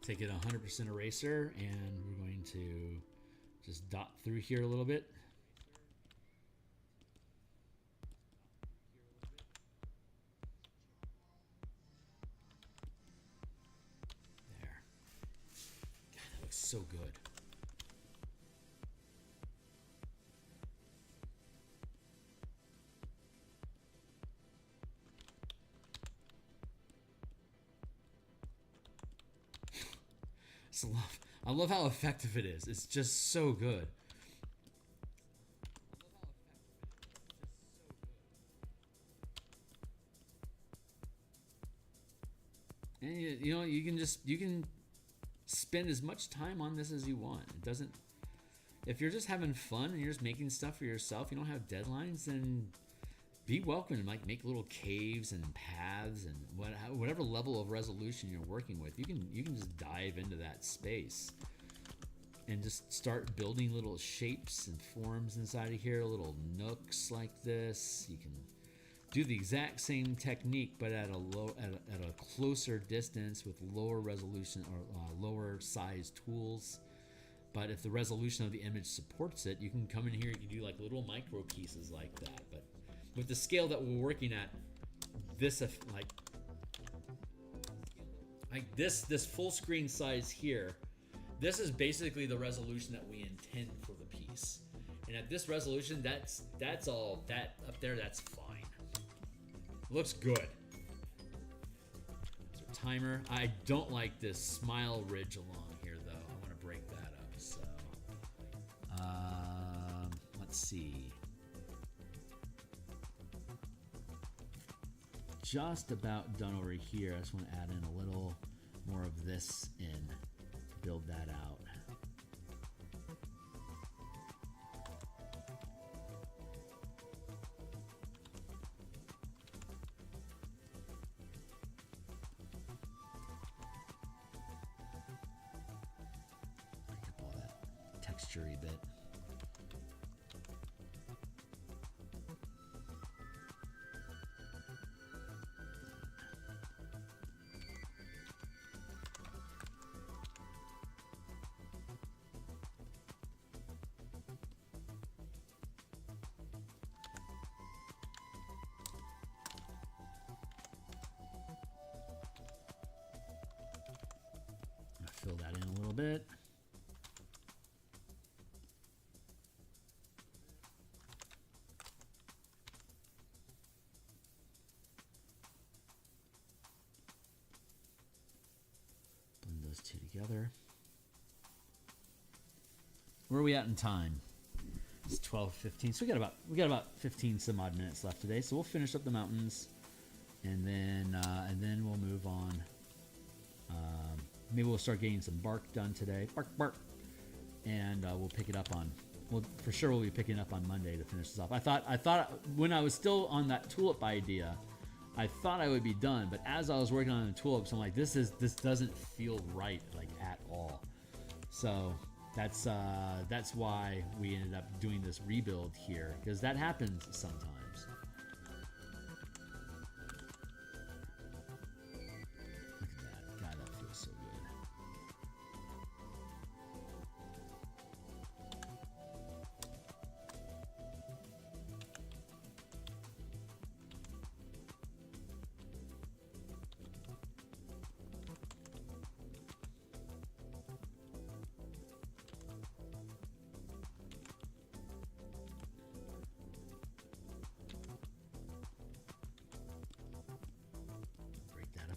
Take it 100% eraser, and we're going to just dot through here a little bit. There. God, that looks so good. I love how effective it is. It's just so good. And you know, you can spend as much time on this as you want. It doesn't, if you're just having fun and you're just making stuff for yourself, you don't have deadlines, then be welcome to like make little caves and paths and whatever level of resolution you're working with. You can just dive into that space and just start building little shapes and forms inside of here, little nooks like this. You can do the exact same technique, but at a closer distance with lower resolution or lower size tools. But if the resolution of the image supports it, you can come in here. You can do like little micro pieces like that. But with the scale that we're working at, this this full screen size here, this is basically the resolution that we intend for the piece. And at this resolution, that's all that up there. That's fine. Looks good. So timer. I don't like this smile ridge along here though. I want to break that up. So let's see. Just about done over here. I just want to add in a little more of this in to build that out. Texture-y bit. Fill that in a little bit. Blend those two together. Where are we at in time? It's 12:15. So we got about 15 some odd minutes left today. So we'll finish up the mountains, and then we'll move on. Maybe we'll start getting some bark done today. Bark, bark. And we'll pick it up on, well, for sure we'll be picking up on Monday to finish this off. I thought when I was still on that tulip idea, I thought I would be done. But as I was working on the tulips, I'm like, this doesn't feel right, like at all. So that's why we ended up doing this rebuild here, because that happens sometimes.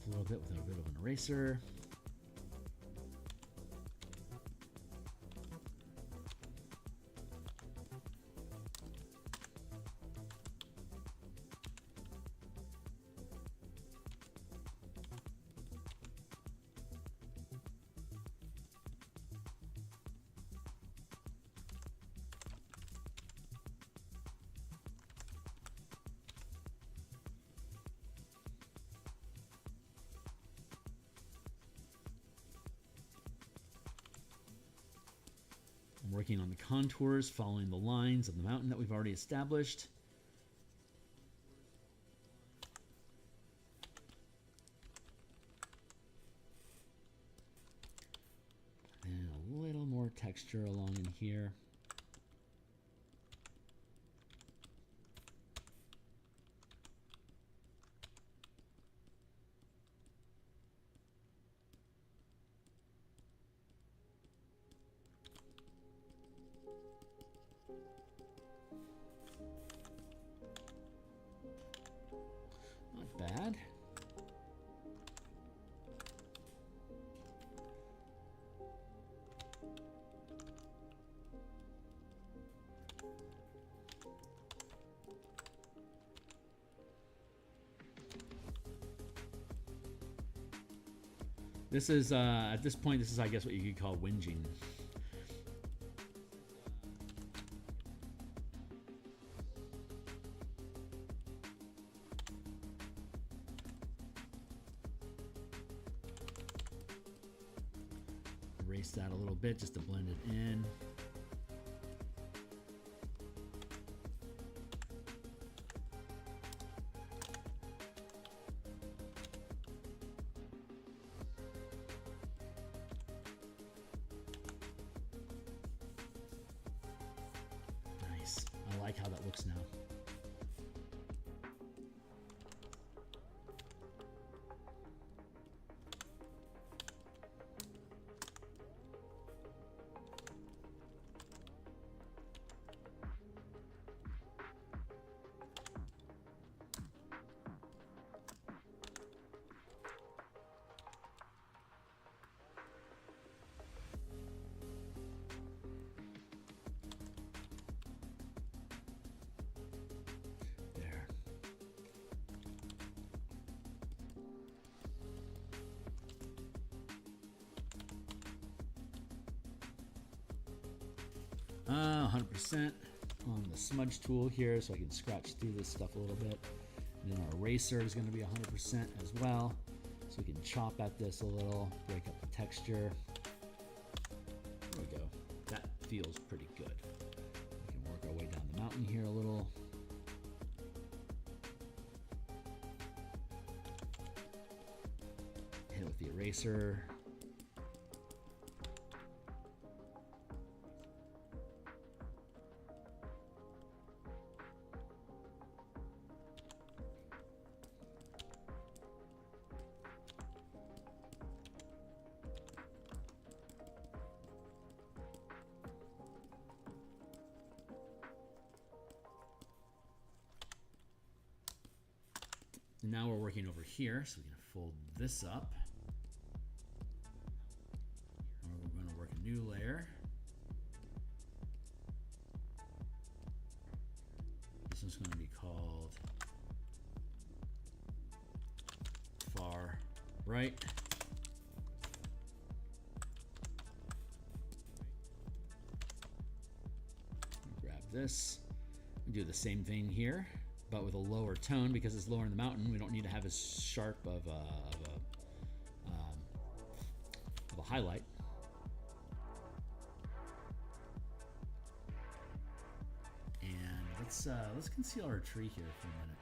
A little bit with a bit of an eraser. Working on the contours, following the lines of the mountain that we've already established. And a little more texture along in here. Bad. This is at this point, this is, I guess, what you could call whinging. bit just to blend it in. Nice. I like how that looks now. There. 100% on the smudge tool here, so I can scratch through this stuff a little bit. And then our eraser is going to be 100% as well, so we can chop at this a little, break up the texture. There we go. That feels pretty good. We can work our way down the mountain here a little. Hit it with the eraser. Now we're working over here, so we can fold this up. We're going to work a new layer. This is going to be called far right. Grab this. We do the same thing here, but with a lower tone because it's lower in the mountain. We don't need to have as sharp of a highlight. And let's conceal our tree here for a minute.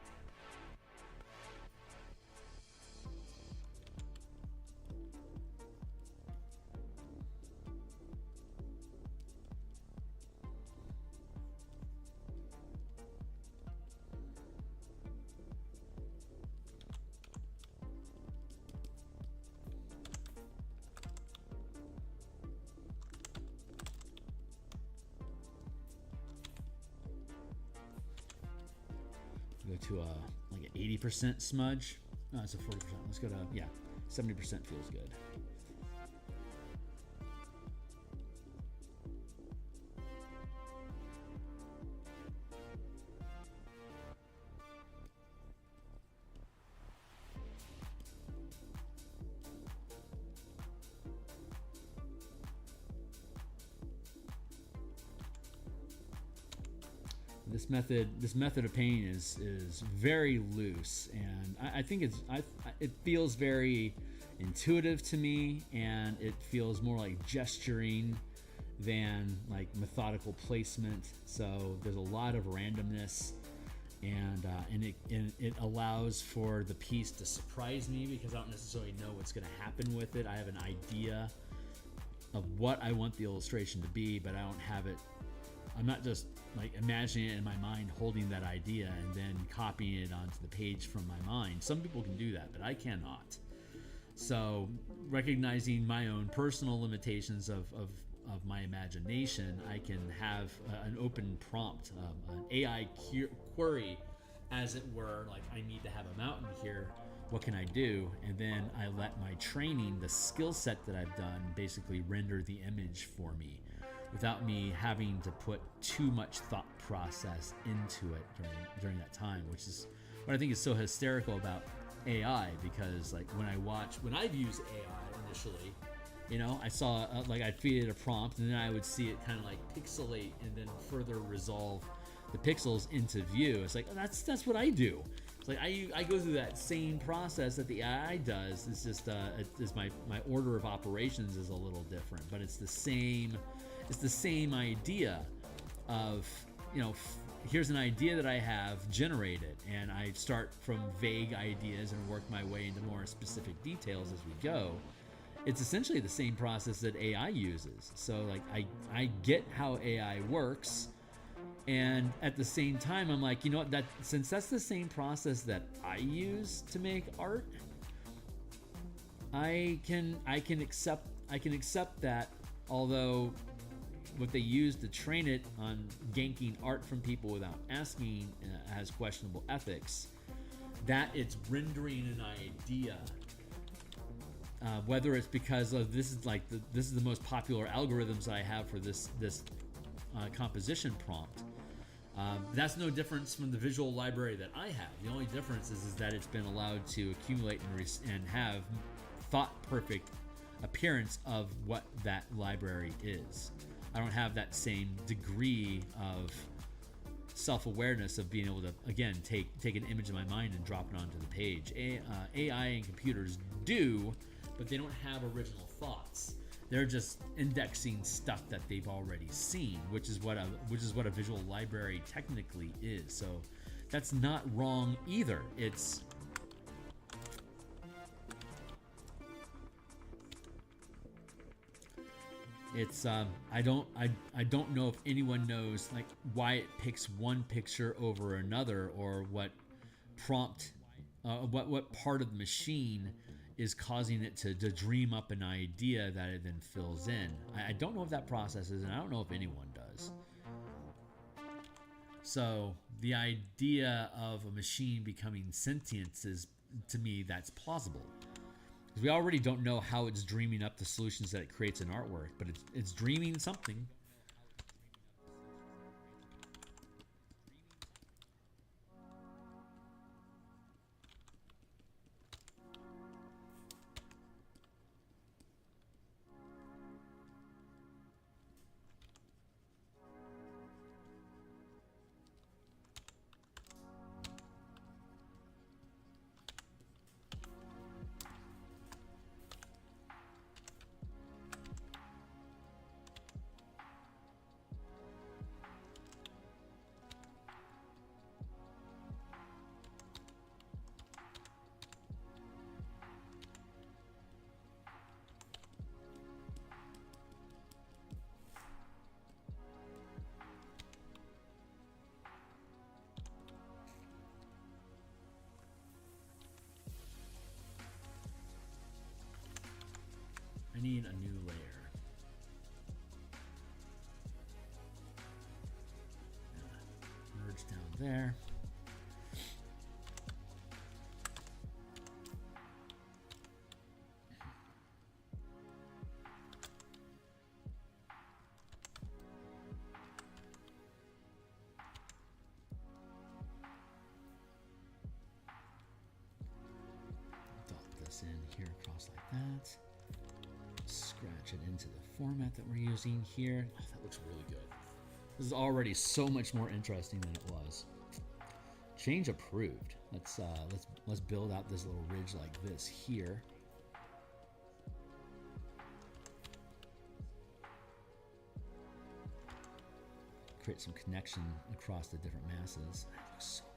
Go to like an 80% smudge. No, it's a 40%. Let's go to, yeah, 70% feels good. This method of painting is very loose, and I think it feels very intuitive to me, and it feels more like gesturing than like methodical placement. So there's a lot of randomness, and it allows for the piece to surprise me because I don't necessarily know what's going to happen with it. I have an idea of what I want the illustration to be, but I don't have it. I'm not just like imagining it in my mind, holding that idea and then copying it onto the page from my mind. Some people can do that, but I cannot. So recognizing my own personal limitations of my imagination, I can have an open prompt, an AI query, as it were, like I need to have a mountain here. What can I do? And then I let my training, the skill set that I've done, basically render the image for me, without me having to put too much thought process into it during that time, which is what I think is so hysterical about AI. Because like when I've used AI initially, you know, I saw like I'd feed it a prompt and then I would see it kind of like pixelate and then further resolve the pixels into view. It's like, oh, that's what I do. It's like I go through that same process that the AI does. It's just my order of operations is a little different, but it's the same idea of, you know, here's an idea that I have, generate it, and I start from vague ideas and work my way into more specific details as we go. It's essentially the same process that AI uses. So like I get how AI works, and at the same time I'm like, you know what, that since that's the same process that I use to make art, I can accept that, although what they use to train it on ganking art from people without asking has questionable ethics. That it's rendering an idea, whether it's because of this is the most popular algorithms I have for this composition prompt. That's no difference from the visual library that I have. The only difference is that it's been allowed to accumulate and have thought perfect appearance of what that library is. I don't have that same degree of self-awareness of being able to, again, take an image in my mind and drop it onto the page. AI and computers do, but they don't have original thoughts. They're just indexing stuff that they've already seen, which is what a visual library technically is. So that's not wrong either. I don't know if anyone knows like why it picks one picture over another, or what prompt, what part of the machine is causing it to dream up an idea that it then fills in. I don't know if that process is, and I don't know if anyone does. So the idea of a machine becoming sentient is, to me, that's plausible. Because we already don't know how it's dreaming up the solutions that it creates in artwork, but it's dreaming something. I need a new layer. Merge down there. Dot this in here across like that. Scratch it into the format that we're using here. Oh, that looks really good. This is already so much more interesting than it was. Change approved. Let's build out this little ridge like this here. Create some connection across the different masses. That looks so cool.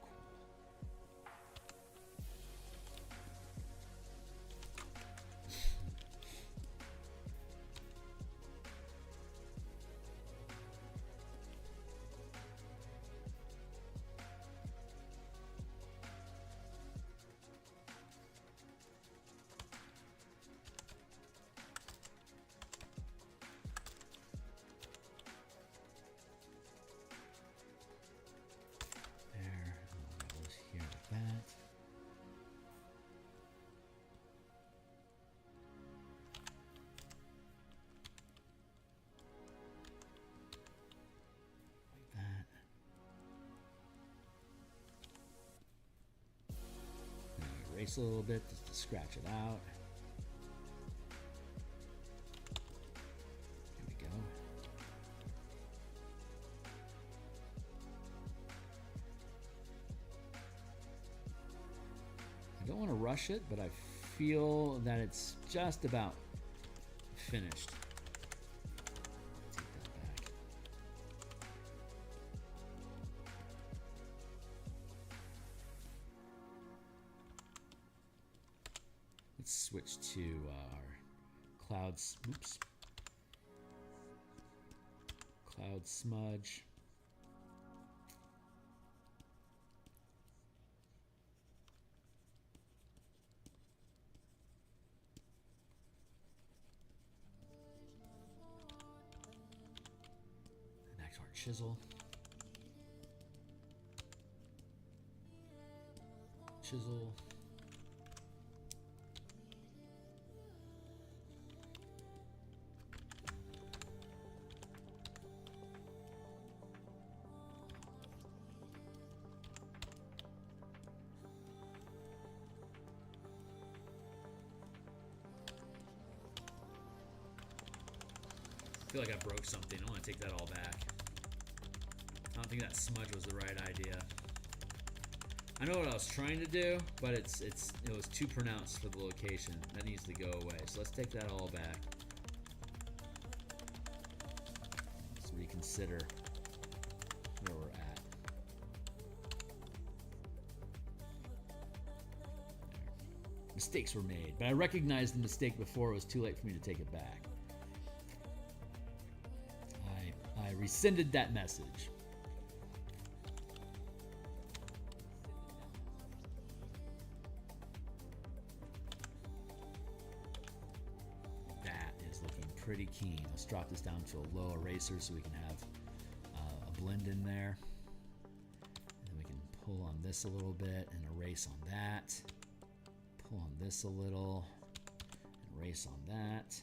Erase a little bit just to scratch it out. There we go. rush it, but I feel that it's just about finished. Take that back. Let's switch to our clouds. Oops. Cloud smudge. Back to our chisel. Chisel. I feel like I broke something. I want to take that all back. I don't think that smudge was the right idea. I know what I was trying to do, but it was too pronounced for the location. That needs to go away. So let's take that all back. Let's reconsider where we're at. There. Mistakes were made, but I recognized the mistake before it was too late for me to take it back. I rescinded that message. That is looking pretty keen. Let's drop this down to a low eraser so we can have a blend in there. And then we can pull on this a little bit and erase on that. Pull on this a little, erase on that.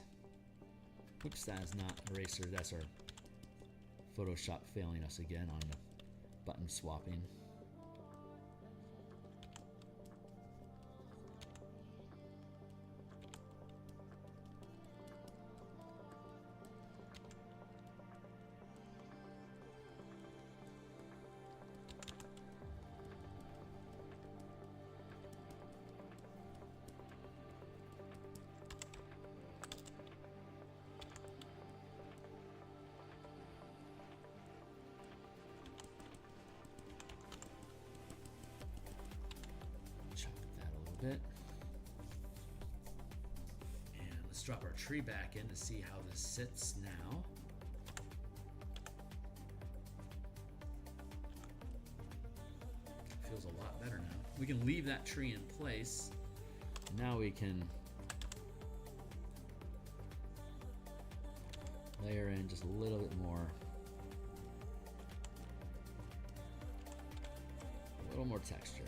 Oops, that is not eraser. That's our Photoshop failing us again on the button swapping. Bit. And let's drop our tree back in to see how this sits now. Feels a lot better now. We can leave that tree in place. Now we can layer in just a little bit more. A little more texture.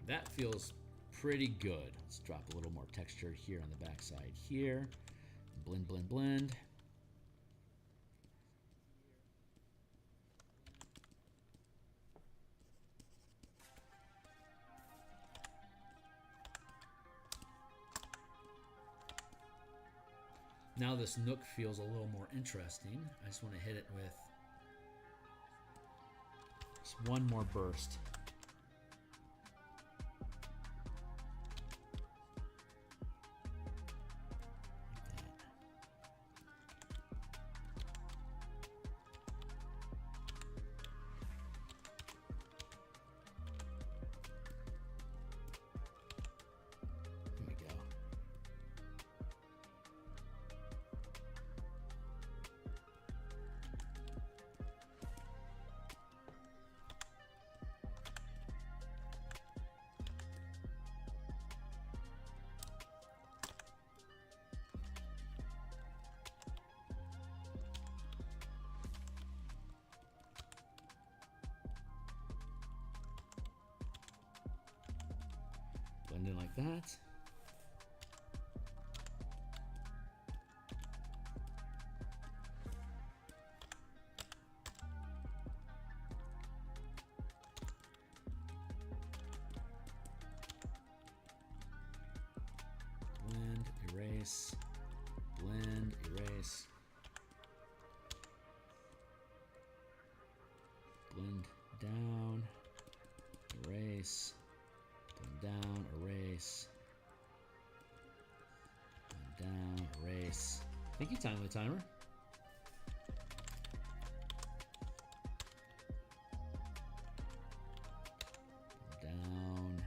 That feels pretty good. Let's drop a little more texture here on the back side here. Blend, blend, blend. Now this nook feels a little more interesting. I just want to hit it with just one more burst. blend in like that. Blend, erase, blend, erase. Blend down, erase, blend down, erase, blend down, erase. Thank you, Timely Timer. Down.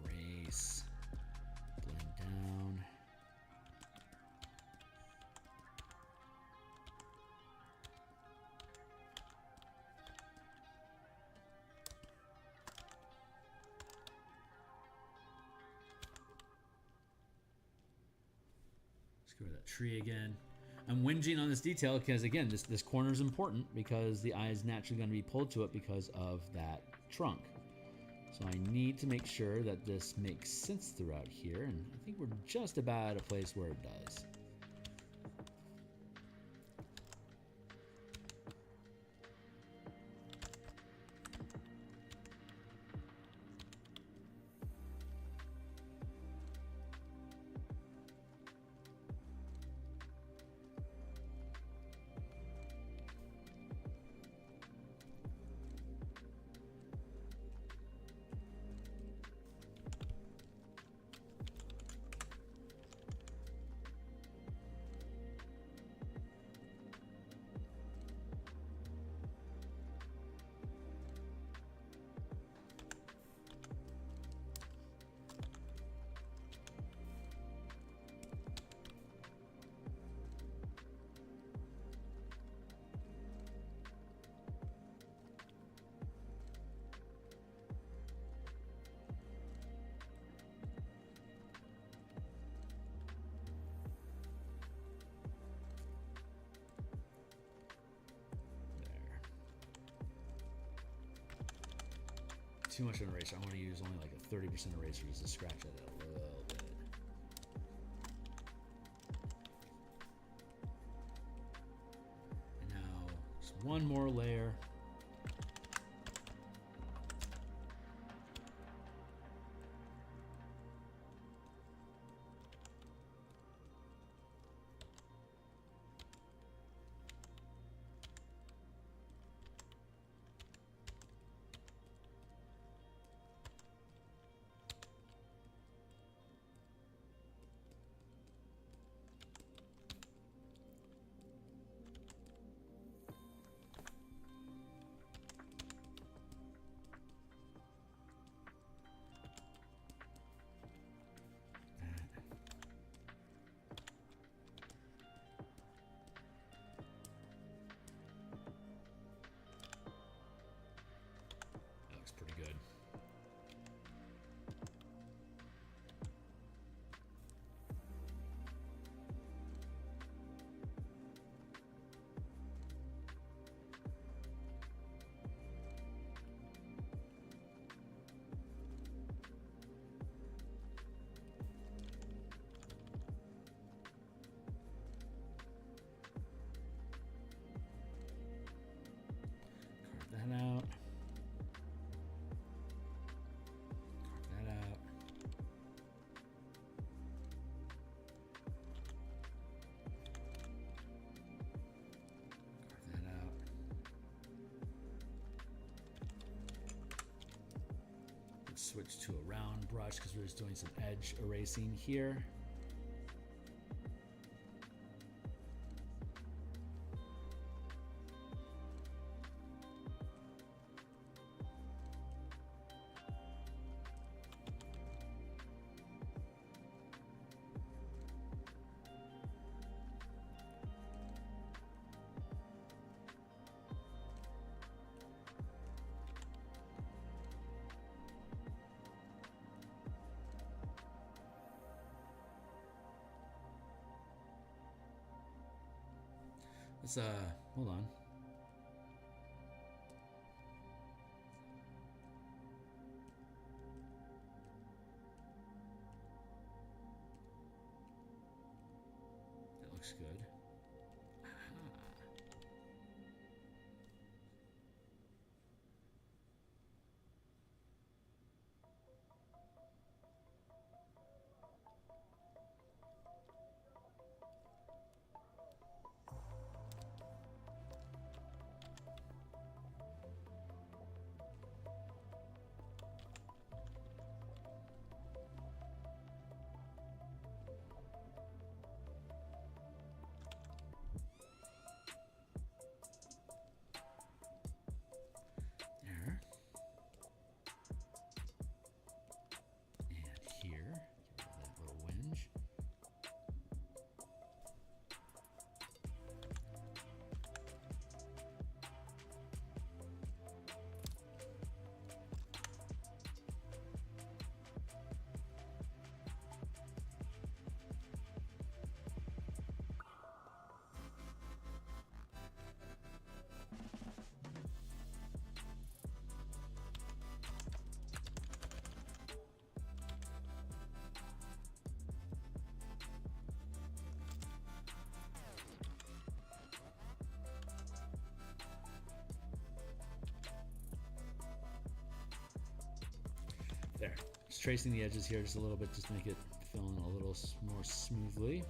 Erase. Blend down. Let's go to that tree again. I'm whinging on this detail because, again, this corner is important because the eye is naturally going to be pulled to it because of that trunk. So I need to make sure that this makes sense throughout here, and I think we're just about at a place where it does. Too much of an eraser. I want to use only like a 30% eraser just to scratch at it a little bit. And now just one more layer. That out. That out. That out. Let's switch to a round brush because we're just doing some edge erasing here. Let's hold on. That looks good. There. Just tracing the edges here just a little bit, just to make it fill in a little more smoothly.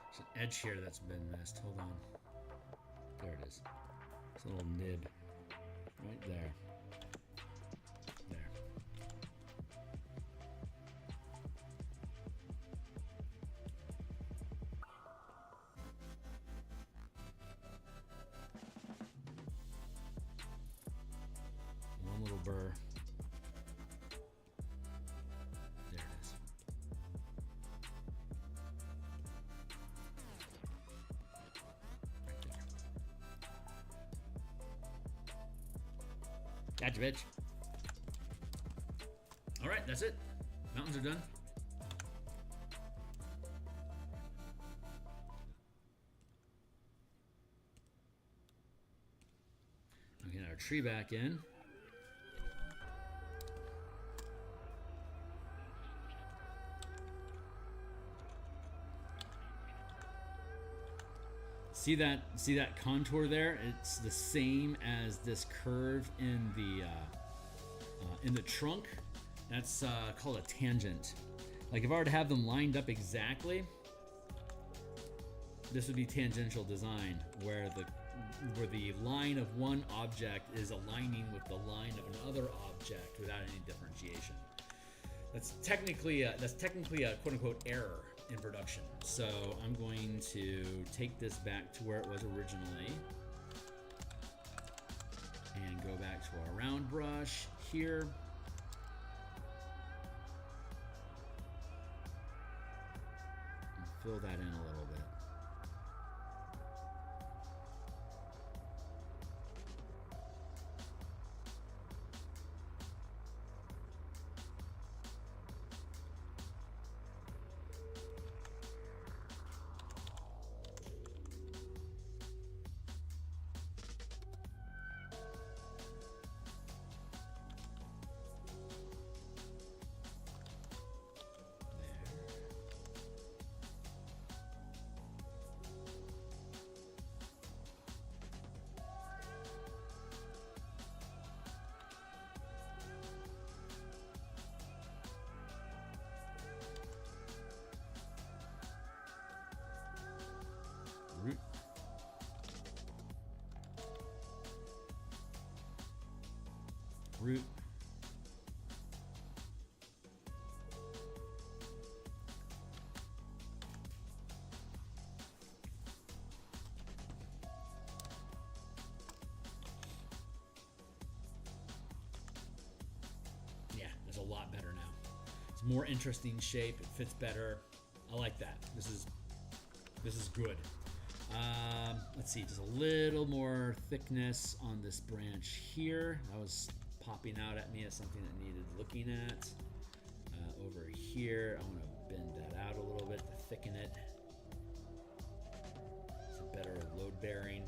There's an edge here that's been missed. Hold on. There it is. It's a little nib. Right there. There. One little burr. There it is. Gotcha, bitch. All right, that's it. Mountains are done. I'll get our tree back in. See that contour there? It's the same as this curve in the trunk. That's called a tangent. Like if I were to have them lined up exactly, this would be tangential design, where the line of one object is aligning with the line of another object without any differentiation. That's technically a quote unquote error in production. So I'm going to take this back to where it was originally and go back to our round brush here. And fill that in a little bit. Root. Root. Yeah, that's a lot better now. It's a more interesting shape. It fits better. I like that. This is good. Let's see, just a little more thickness on this branch here. That was popping out at me as something that needed looking at. Over here, I want to bend that out a little bit to thicken it. It's a better load bearing.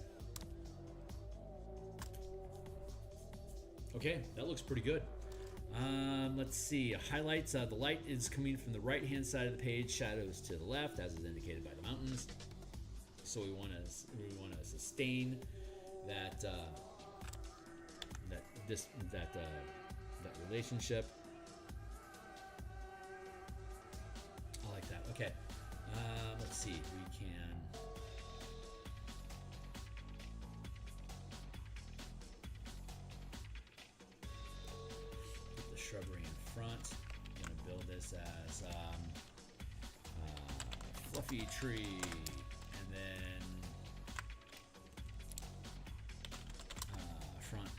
Okay, that looks pretty good. Let's see, highlights. The light is coming from the right-hand side of the page, shadows to the left, as is indicated by the mountains. So we want to sustain that that relationship. I like that. Okay, let's see. We can. Put the shrubbery in front. I'm gonna build this as fluffy tree. And then front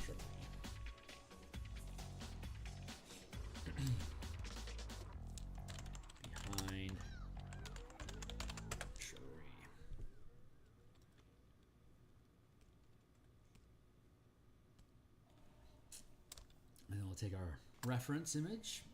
shrubbery. Behind shrubbery. And then we'll take our reference image.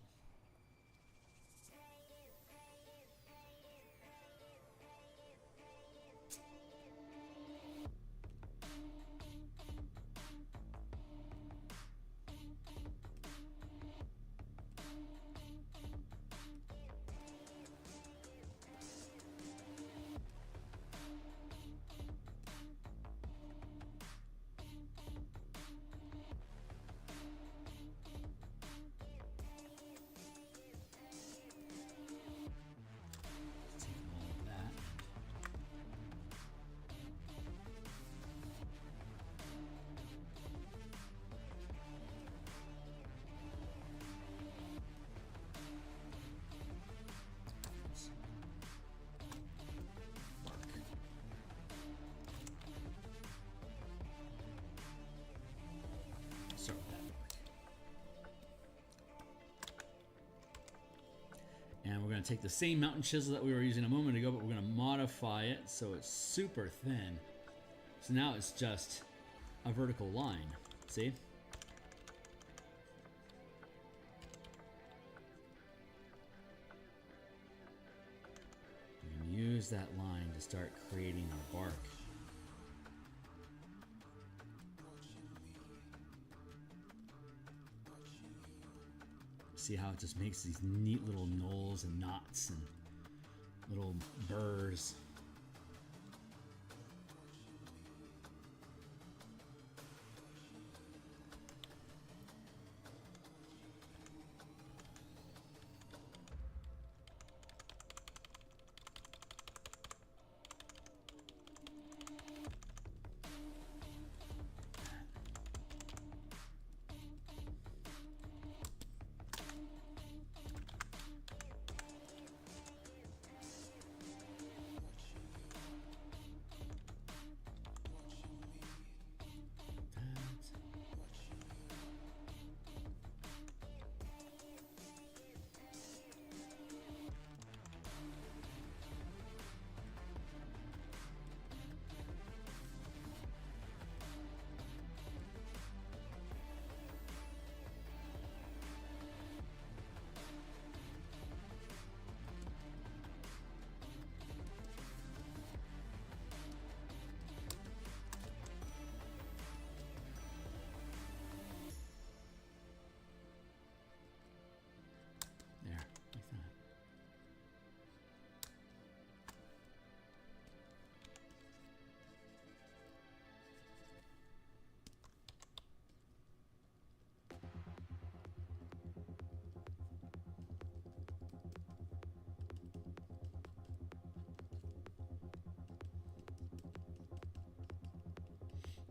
And we're going to take the same mountain chisel that we were using a moment ago, but we're going to modify it so it's super thin. So now it's just a vertical line. See? We can use that line to start creating our bark. See how it just makes these neat little knolls and knots and little burrs.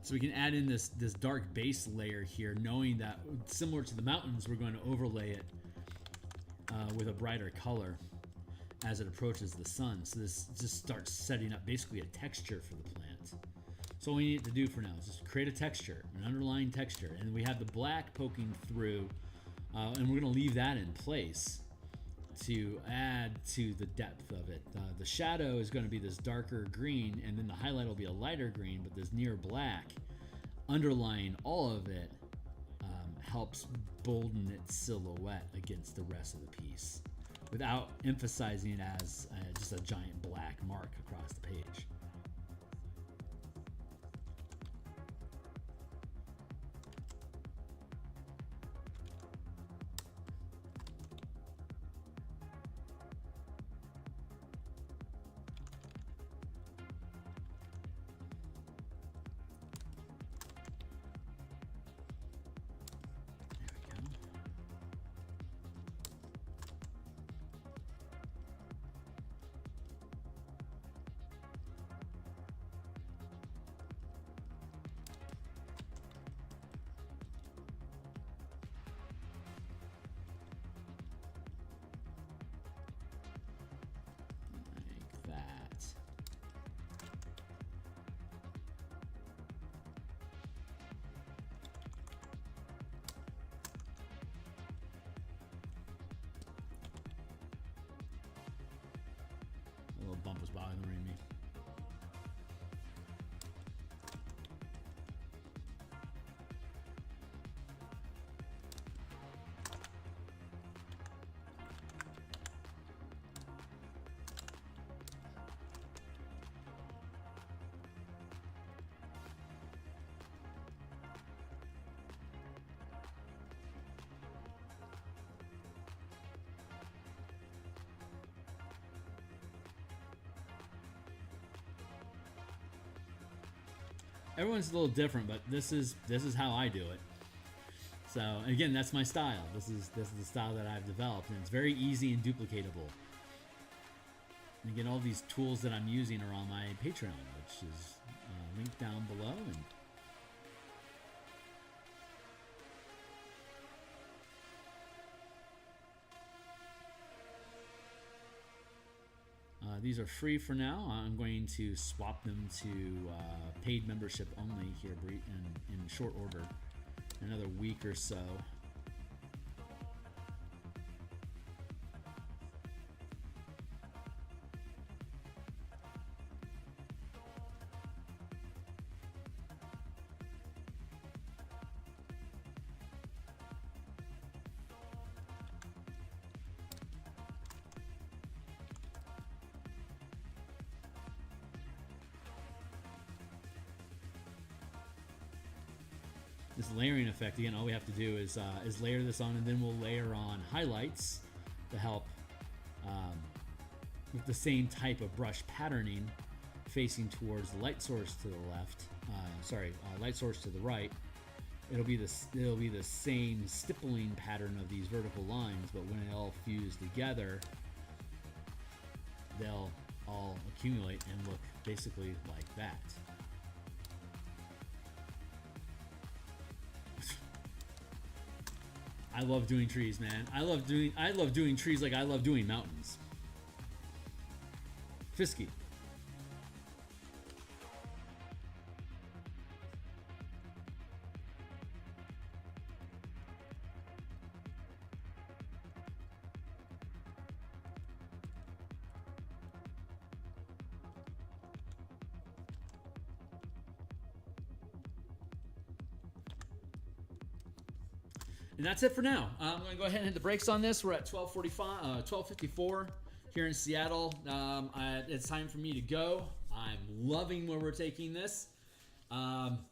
So we can add in this dark base layer here, knowing that similar to the mountains, we're going to overlay it with a brighter color as it approaches the sun. So this just starts setting up basically a texture for the plant. So all we need to do for now is just create a texture, an underlying texture, and we have the black poking through, and we're going to leave that in place. to add to the depth of it. The shadow is going to be this darker green, and then the highlight will be a lighter green, but this near black underlying all of it helps bolden its silhouette against the rest of the piece without emphasizing it as just a giant black mark across the page. A little bump was bothering me. Everyone's a little different, but this is how I do it. So again, that's my style. This is the style that I've developed, and it's very easy and duplicatable. And again, all these tools that I'm using are on my Patreon, which is linked down below. And these are free for now. I'm going to swap them to paid membership only here in short order, another week or so. This layering effect, again, all we have to do is layer this on, and then we'll layer on highlights to help with the same type of brush patterning facing towards the light source to the left. Light source to the right. It'll be the same stippling pattern of these vertical lines, but when it all fuse together, they'll all accumulate and look basically like that. I love doing trees, man. I love doing trees like I love doing mountains. Fisky. And that's it for now. I'm going to go ahead and hit the brakes on this. We're at 12:54 here in Seattle. It's time for me to go. I'm loving where we're taking this.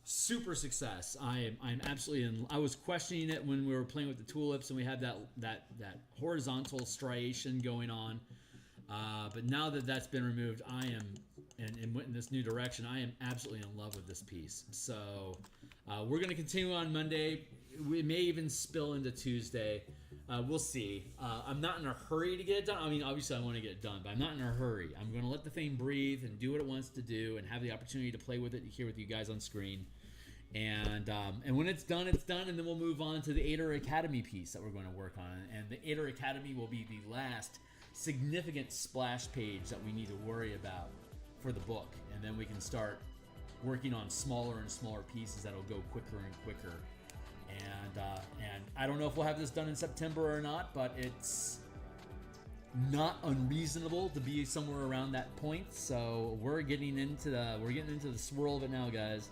Super success. I'm absolutely I was questioning it when we were playing with the tulips and we had that horizontal striation going on. But now that that's been removed, I am and went in this new direction. I am absolutely in love with this piece. So we're going to continue on Monday. We may even spill into Tuesday. We'll see. I'm not in a hurry to get it done. I mean, obviously I want to get it done, but I'm not in a hurry. I'm going to let the thing breathe and do what it wants to do and have the opportunity to play with it here with you guys on screen. And when it's done, and then we'll move on to the Ader Academy piece that we're going to work on. And the Ader Academy will be the last significant splash page that we need to worry about for the book. And then we can start working on smaller and smaller pieces that'll go quicker and quicker. And I don't know if we'll have this done in September or not, but not unreasonable to be somewhere around that point. So we're getting into the swirl of it now, guys.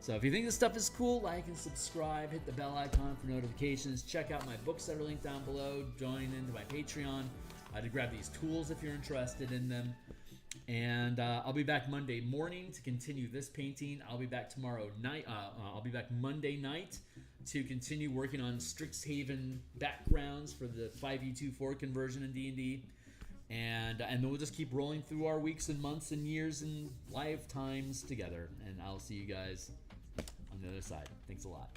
So if you think this stuff is cool, like and subscribe, hit the bell icon for notifications, check out my books that are linked down below, join into my Patreon to grab these tools if you're interested in them. And I'll be back Monday morning to continue this painting. I'll be back tomorrow night. I'll be back Monday night to continue working on Strixhaven backgrounds for the 5e2/4 conversion in D&D. And then we'll just keep rolling through our weeks and months and years and lifetimes together. And I'll see you guys on the other side. Thanks a lot.